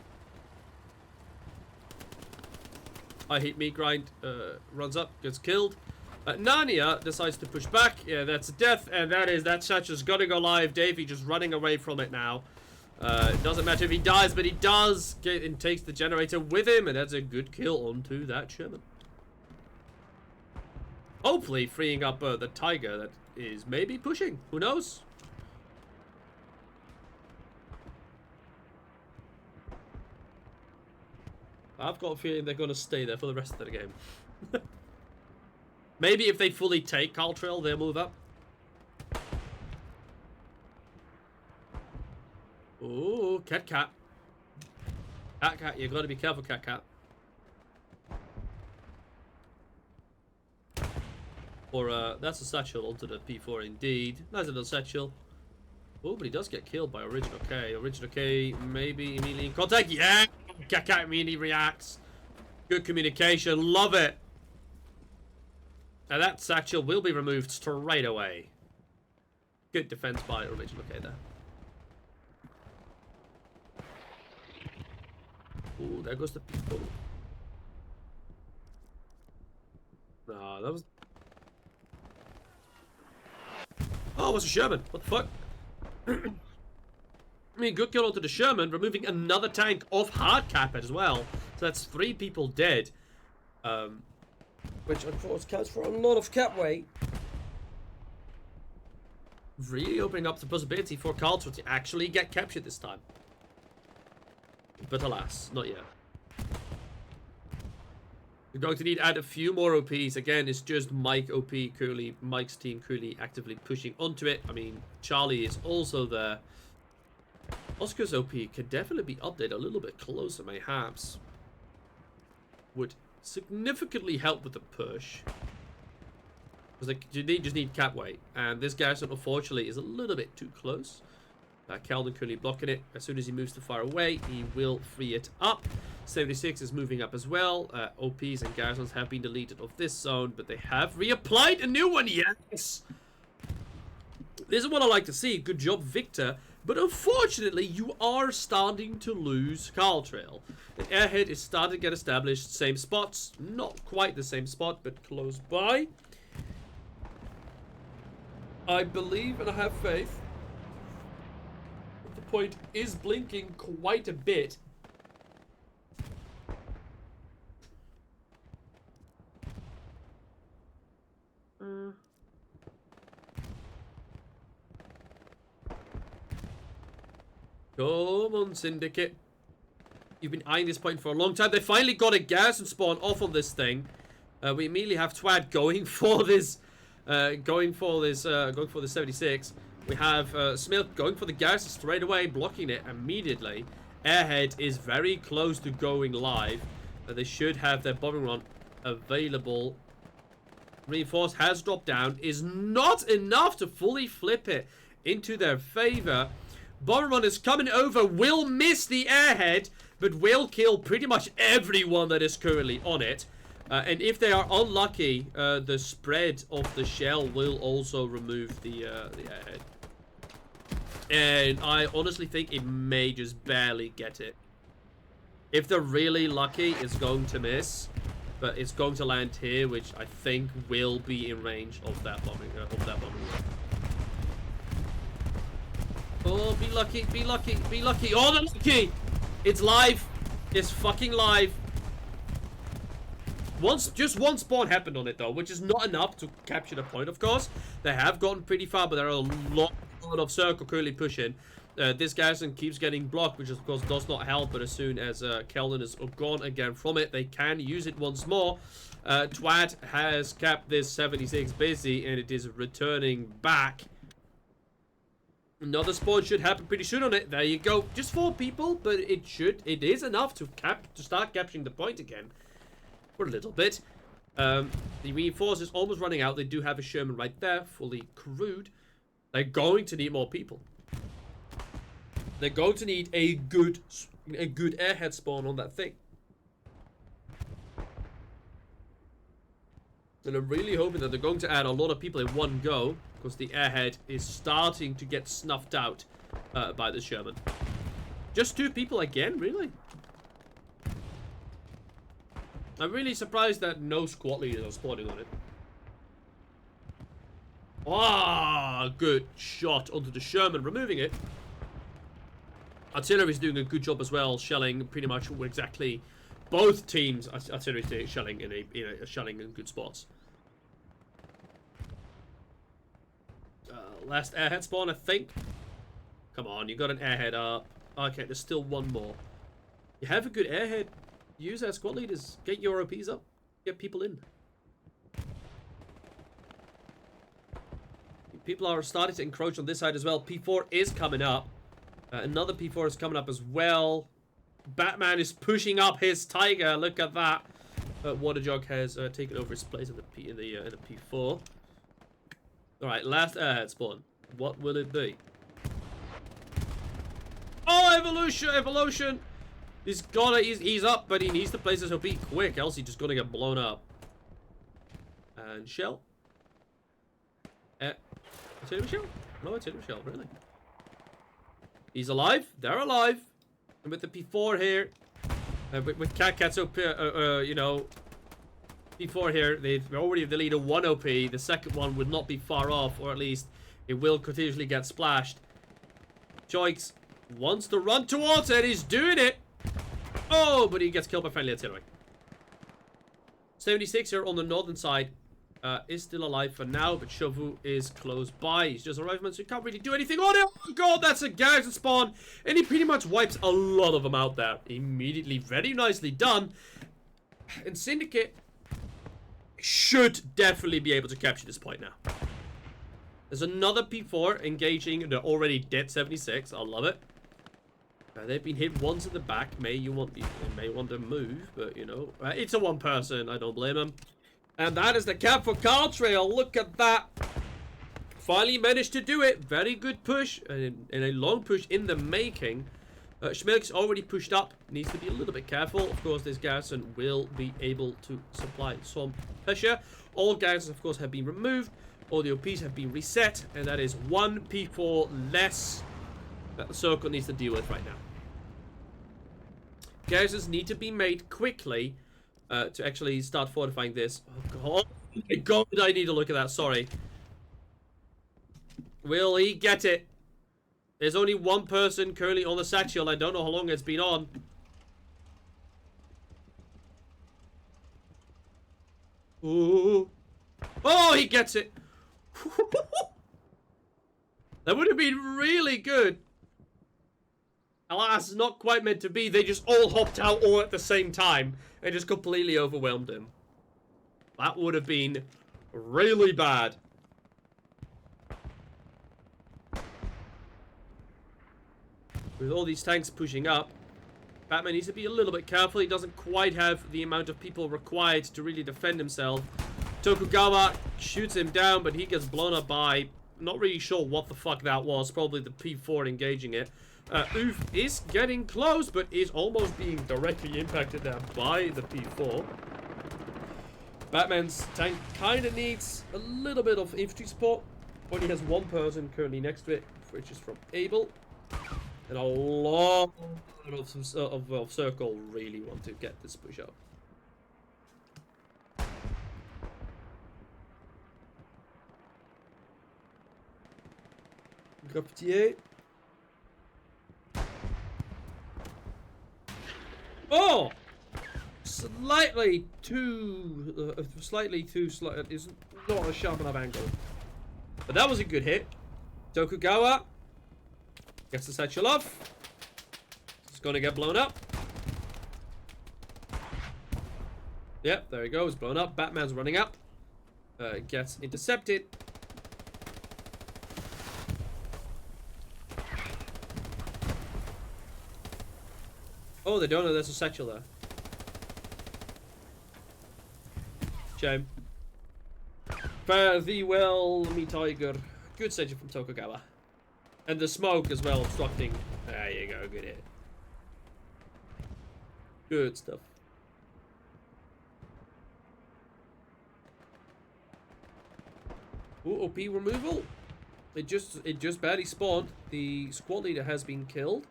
I hate meat grind, runs up, gets killed. Narnia decides to push back. Yeah, that's a death, and that Satchel's gotta go live. Davey just running away from it now. It doesn't matter if he dies, but he does get and takes the generator with him, and that's a good kill onto that Sherman. Hopefully freeing up the Tiger that is maybe pushing. Who knows? I've got a feeling they're going to stay there for the rest of the game. Maybe if they fully take Cartrail, they'll move up. Ooh, Cat. Cat, you got to be careful, Cat. Or, that's a satchel onto the P4 indeed. Nice little satchel. Oh, but he does get killed by Original K. Original K maybe immediately in contact. Yeah! Cat immediately reacts. Good communication. Love it. Now that satchel will be removed straight away. Good defense by Original K there. Ooh, there goes the people. Nah, that was... Oh, it was a Sherman. What the fuck? I mean, good kill onto the Sherman, removing another tank off hard cap as well. So that's 3 people dead. Which, of course, counts for a lot of cap weight. Really opening up the possibility for Carlton to actually get captured this time. But alas, not yet. We're going to need to add a few more OPs. Again, it's just Mike OP currently, Mike's team currently actively pushing onto it. I mean, Charlie is also there. Oscar's OP could definitely be updated a little bit closer, perhaps. Would significantly help with the push. Because they just need cap weight. And this garrison, unfortunately, is a little bit too close. Calden currently blocking it. As soon as he moves too far away, he will free it up. 76 is moving up as well. OPs and garrisons have been deleted of this zone, but they have reapplied a new one. Yes! This is what I like to see. Good job, Victor. But unfortunately, you are starting to lose Carl Trail. The airhead is starting to get established. Same spots. Not quite the same spot, but close by. I believe and I have faith. The point is blinking quite a bit. Come on, Syndicate. You've been eyeing this point for a long time. They finally got a garrison spawn off on this thing. We immediately have Twad going for this. Going for the 76. We have Smith going for the garrison straight away, blocking it immediately. Airhead is very close to going live. They should have their bombing run available. Reinforce has dropped down. Is not enough to fully flip it into their favor. Bomber run is coming over. Will miss the airhead, but will kill pretty much everyone that is currently on it. And if they are unlucky, the spread of the shell will also remove the airhead. And I honestly think it may just barely get it. If they're really lucky, it's going to miss. But it's going to land here, which I think will be in range of that bombing run. Oh, be lucky, be lucky, be lucky. Oh, they're lucky! It's live. It's fucking live. Just one spawn happened on it, though, which is not enough to capture the point, of course. They have gotten pretty far, but there are a lot of circle currently pushing. This garrison keeps getting blocked, which of course does not help, but as soon as Kelden is gone again from it, they can use it once more. Twat has kept this 76 busy, and it is returning back. Another spawn should happen pretty soon on it. There you go. Just 4 people, but it is enough to start capturing the point again. For a little bit. The reinforce is almost running out. They do have a Sherman right there, fully crewed. They're going to need more people. They're going to need a good airhead spawn on that thing. And I'm really hoping that they're going to add a lot of people in one go, because the airhead is starting to get snuffed out by the Sherman. Just 2 people again, really? I'm really surprised that no squad leaders are spawning on it. Ah, good shot onto the Sherman, removing it. Artillery is doing a good job as well, shelling pretty much exactly both teams. Artillery is shelling in good spots. Last airhead spawn, I think. Come on, you got an airhead up. Okay, there's still one more. You have a good airhead. Use our squad leaders. Get your OPs up. Get people in. People are starting to encroach on this side as well. P4 is coming up. Another P4 is coming up as well. Batman is pushing up his Tiger. Look at that. Waterjog has taken over his place in the P4. Alright, last airhead spawn. What will it be? Oh, evolution! He's up, but he needs to place his OP quick, else he's just gonna get blown up. And shell. Artillery shell? No artillery shell, really. He's alive. They're alive. And with the P4 here, with Cat's OP, you know, P4 here, they've already deleted 1 OP. The second one would not be far off, or at least it will continuously get splashed. Joikes wants to run towards it. He's doing it. Oh, but he gets killed by friendly artillery. 76 here on the northern side is still alive for now, but Shovu is close by. He's just arrived, so he can't really do anything on it. Oh god, that's a garrison spawn, and he pretty much wipes a lot of them out there immediately. Very nicely done. And Syndicate should definitely be able to capture this point now. There's another P4 engaging the already dead 76. I love it. They've been hit once in the back. May want to move, but you know, it's a one person. I don't blame him. And that is the cap for Cartrail. Look at that. Finally managed to do it. Very good push and a long push in the making. Schmelk's already pushed up. Needs to be a little bit careful. Of course, this garrison will be able to supply some pressure. All garrisons, of course, have been removed. All the OPs have been reset. And that is one P4 less that the circle needs to deal with right now. Garrisons need to be made quickly to actually start fortifying this. Oh my god, I need to look at that. Sorry. Will he get it? There's only one person currently on the satchel. I don't know how long it's been on. Ooh. Oh, he gets it. That would have been really good. Alas, not quite meant to be. They just all hopped out all at the same time and just completely overwhelmed him. That would have been really bad. With all these tanks pushing up, Batman needs to be a little bit careful. He doesn't quite have the amount of people required to really defend himself. Tokugawa shoots him down, but he gets blown up by... Not really sure what the fuck that was. Probably the P4 engaging it. Oof is getting close, but is almost being directly impacted there by the P4. Batman's tank kind of needs a little bit of infantry support. Only has one person currently next to it, which is from Abel. And a lot of Circle really want to get this push up. Graptier. Oh! Slightly too... is not a sharp enough angle. But that was a good hit. Tokugawa gets the satchel off. It's going to get blown up. Yep, there he goes. Blown up. Batman's running up. Gets intercepted. Oh, they don't know there's a satchel there. Shame. Fare thee well, me tiger. Good satchel from Tokugawa. And the smoke as well, obstructing. There you go, good hit. Good stuff. Ooh, OP removal. It just barely spawned. The squad leader has been killed.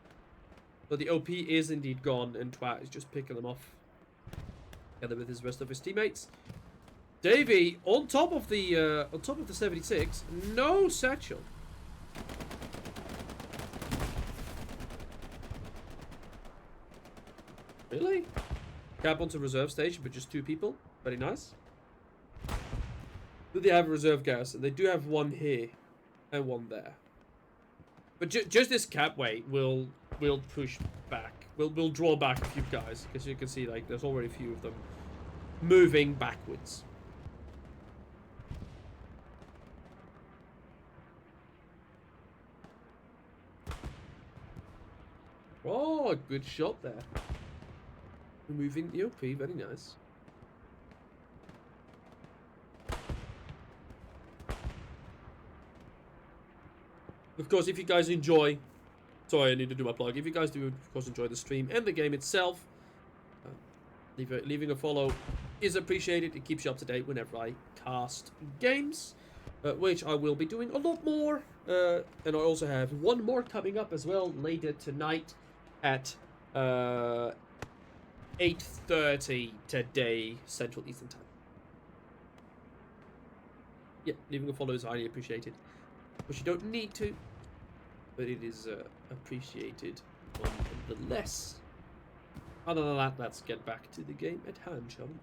But the OP is indeed gone, and Twat is just picking them off. Together with his rest of his teammates. Davey on top of the 76. No satchel. Really? Cap onto reserve station, but just 2 people. Very nice. Do they have a reserve garrison? They do have one here and one there. But just this cap way will push back. We'll draw back a few guys, because you can see like there's already a few of them moving backwards. Oh, good shot there. Removing the OP, very nice. Of course, if you guys enjoy... Sorry, I need to do my plug. If you guys do, of course, enjoy the stream and the game itself, leaving a follow is appreciated. It keeps you up to date whenever I cast games, which I will be doing a lot more. And I also have one more coming up as well later tonight at 8:30 today, Central Eastern Time. Yeah, leaving a follow is highly appreciated. Which you don't need to, but it is appreciated nonetheless. Other than that, let's get back to the game at hand, shall we?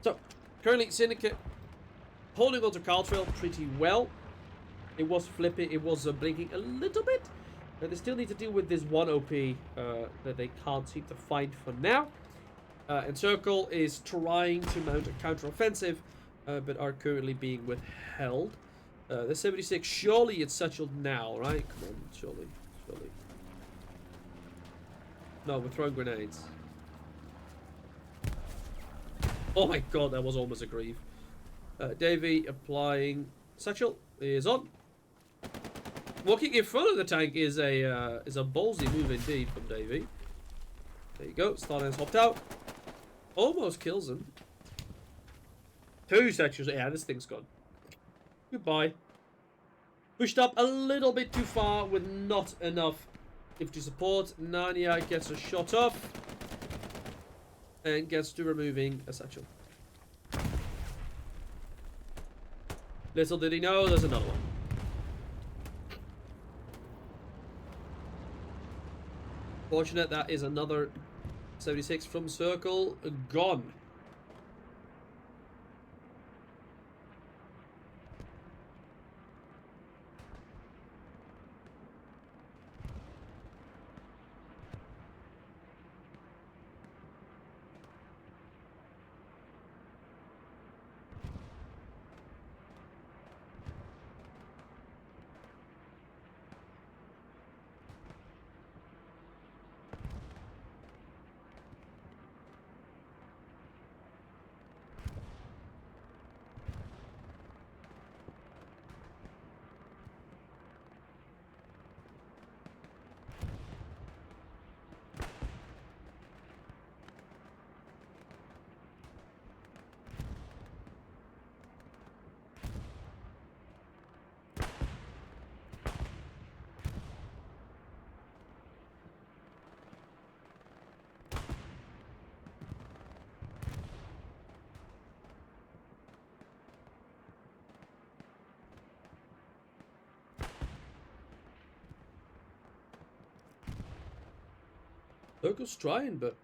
So, currently Syndicate holding onto Cartrail pretty well. It was flipping, it was blinking a little bit. But they still need to deal with this one OP that they can't seem to find for now. And Circle is trying to mount a counter-offensive, but are currently being withheld. The 76, surely it's satchelled now, right? Come on, surely. No, we're throwing grenades. Oh my god, that was almost a grief. Davey applying satchel is on. Walking in front of the tank is a ballsy move indeed from Davey. There you go. Starlands hopped out. Almost kills him. 2 satchels. Yeah, this thing's gone. Goodbye. Pushed up a little bit too far with not enough infantry support. Narnia gets a shot off. And gets to removing a satchel. Little did he know, there's another one. Fortunate, that is another 76 from Circle gone. Circle's trying, but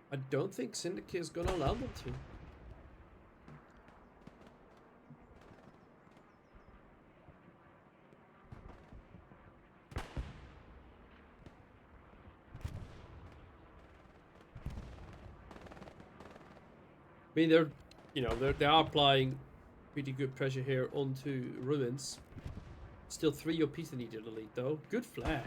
I don't think Syndicate is going to allow them to. I mean, they are applying pretty good pressure here onto Ruins. Still 3 OPs they need to delete though. Good flare.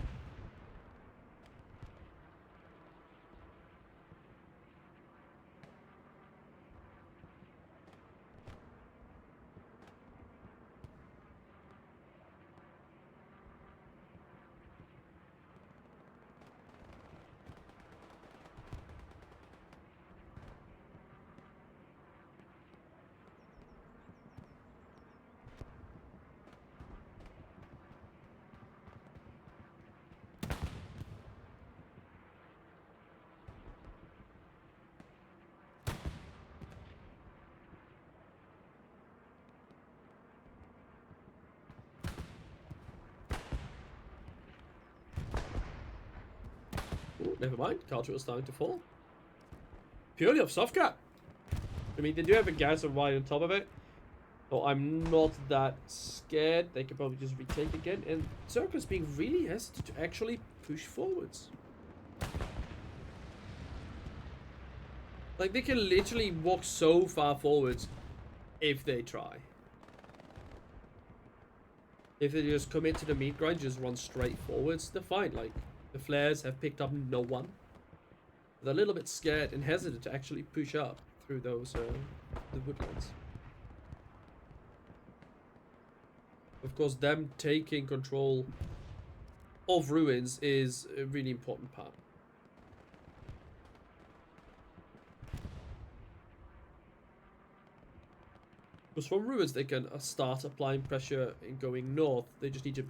Ooh, never mind, culture was starting to fall. Purely off soft cap. I mean, they do have a gas right on top of it. So I'm not that scared. They can probably just retake again. And Circle's being really hesitant to actually push forwards. Like, they can literally walk so far forwards if they try. If they just commit to the meat grind, just run straight forwards, they're fine. Like, the flares have picked up no one. They're a little bit scared and hesitant to actually push up through those the woodlands. Of course, them taking control of Ruins is a really important part. Because from Ruins, they can start applying pressure and going north. They just need to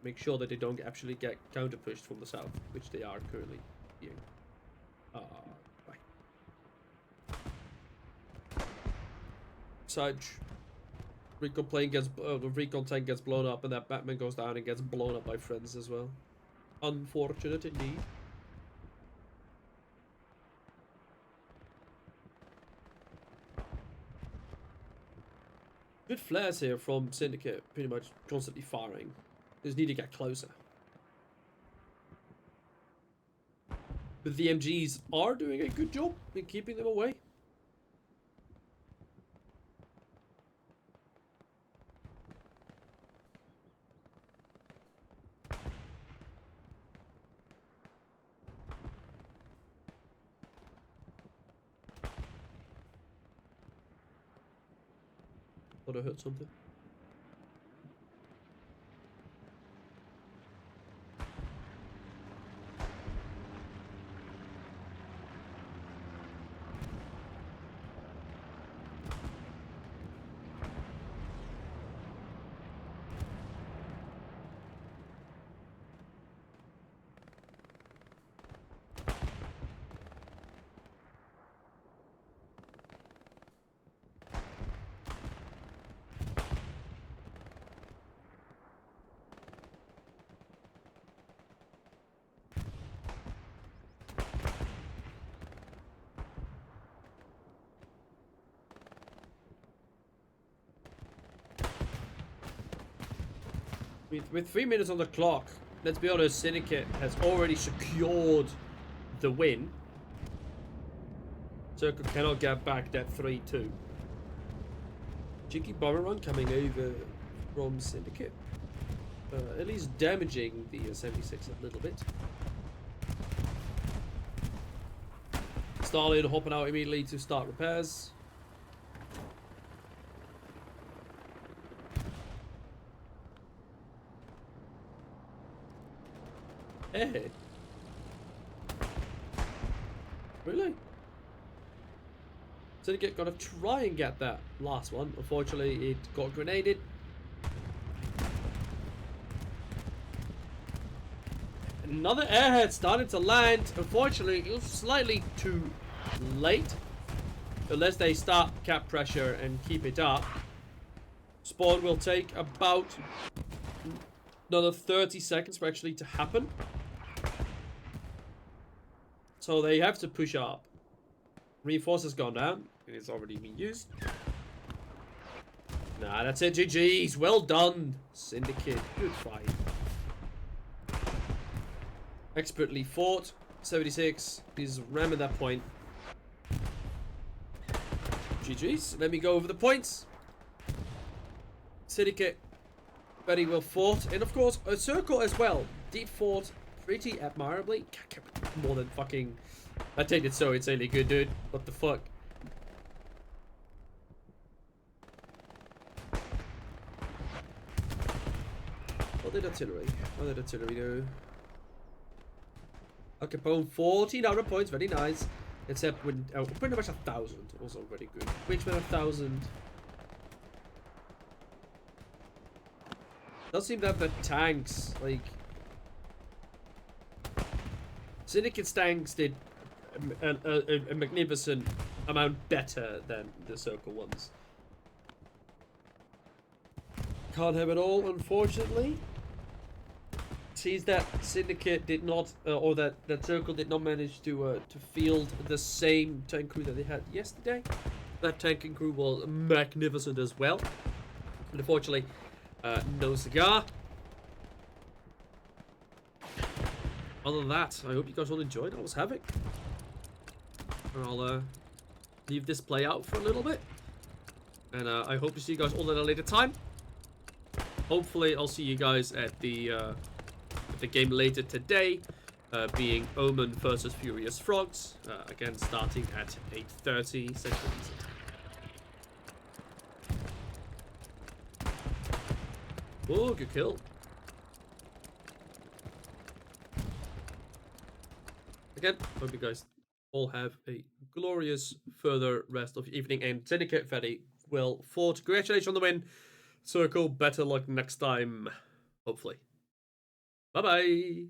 make sure that they don't actually get counter pushed from the south, which they are currently doing. Right. Sage. Recon plane gets the recon tank gets blown up, and that Batman goes down and gets blown up by friends as well. Unfortunate indeed. Good flares here from Syndicate, pretty much constantly firing. Just need to get closer. But the MGs are doing a good job in keeping them away. Thought I heard something. With 3 minutes on the clock, let's be honest, Syndicate has already secured the win. Circle cannot get back that 3-2. Cheeky bomber run coming over from Syndicate. At least damaging the 76 a little bit. Stalin hopping out immediately to start repairs. Hey. Really? Syndicate gotta try and get that last one. Unfortunately, it got grenaded. Another airhead started to land. Unfortunately, it was slightly too late. Unless they start cap pressure and keep it up. Spawn will take about another 30 seconds for actually to happen. So they have to push up. Reinforce has gone down. It is already being used. Nah, that's it. GG's. Well done, Syndicate. Good fight. Expertly fought. 76 is ramming that point. GG's. Let me go over the points. Syndicate very well fought. And of course, a Circle as well. Did fought pretty admirably. More than fucking... I take it so insanely good, dude. What the fuck? What did artillery? What did artillery do? Okay, Capone 1400 points, very nice. Except when pretty much 1,000, also very good. Richmond 1,000. Does seem that the tanks, like Syndicate's tanks did a magnificent amount better than the Circle ones. Can't have it all, unfortunately. Sees that Syndicate did not, or that Circle did not manage to field the same tank crew that they had yesterday. That tanking crew was magnificent as well. And unfortunately, no cigar. Other than that, I hope you guys all enjoyed. I was Havoc. And I'll leave this play out for a little bit. And I hope to see you guys all at a later time. Hopefully, I'll see you guys at the game later today, being Omen versus Furious Frogs. Again, starting at 8:30 Central. Oh, good kill. Again, hope you guys all have a glorious further rest of evening, and Syndicate very well fought. Congratulations on the win. Circle, better luck next time, hopefully. Bye-bye.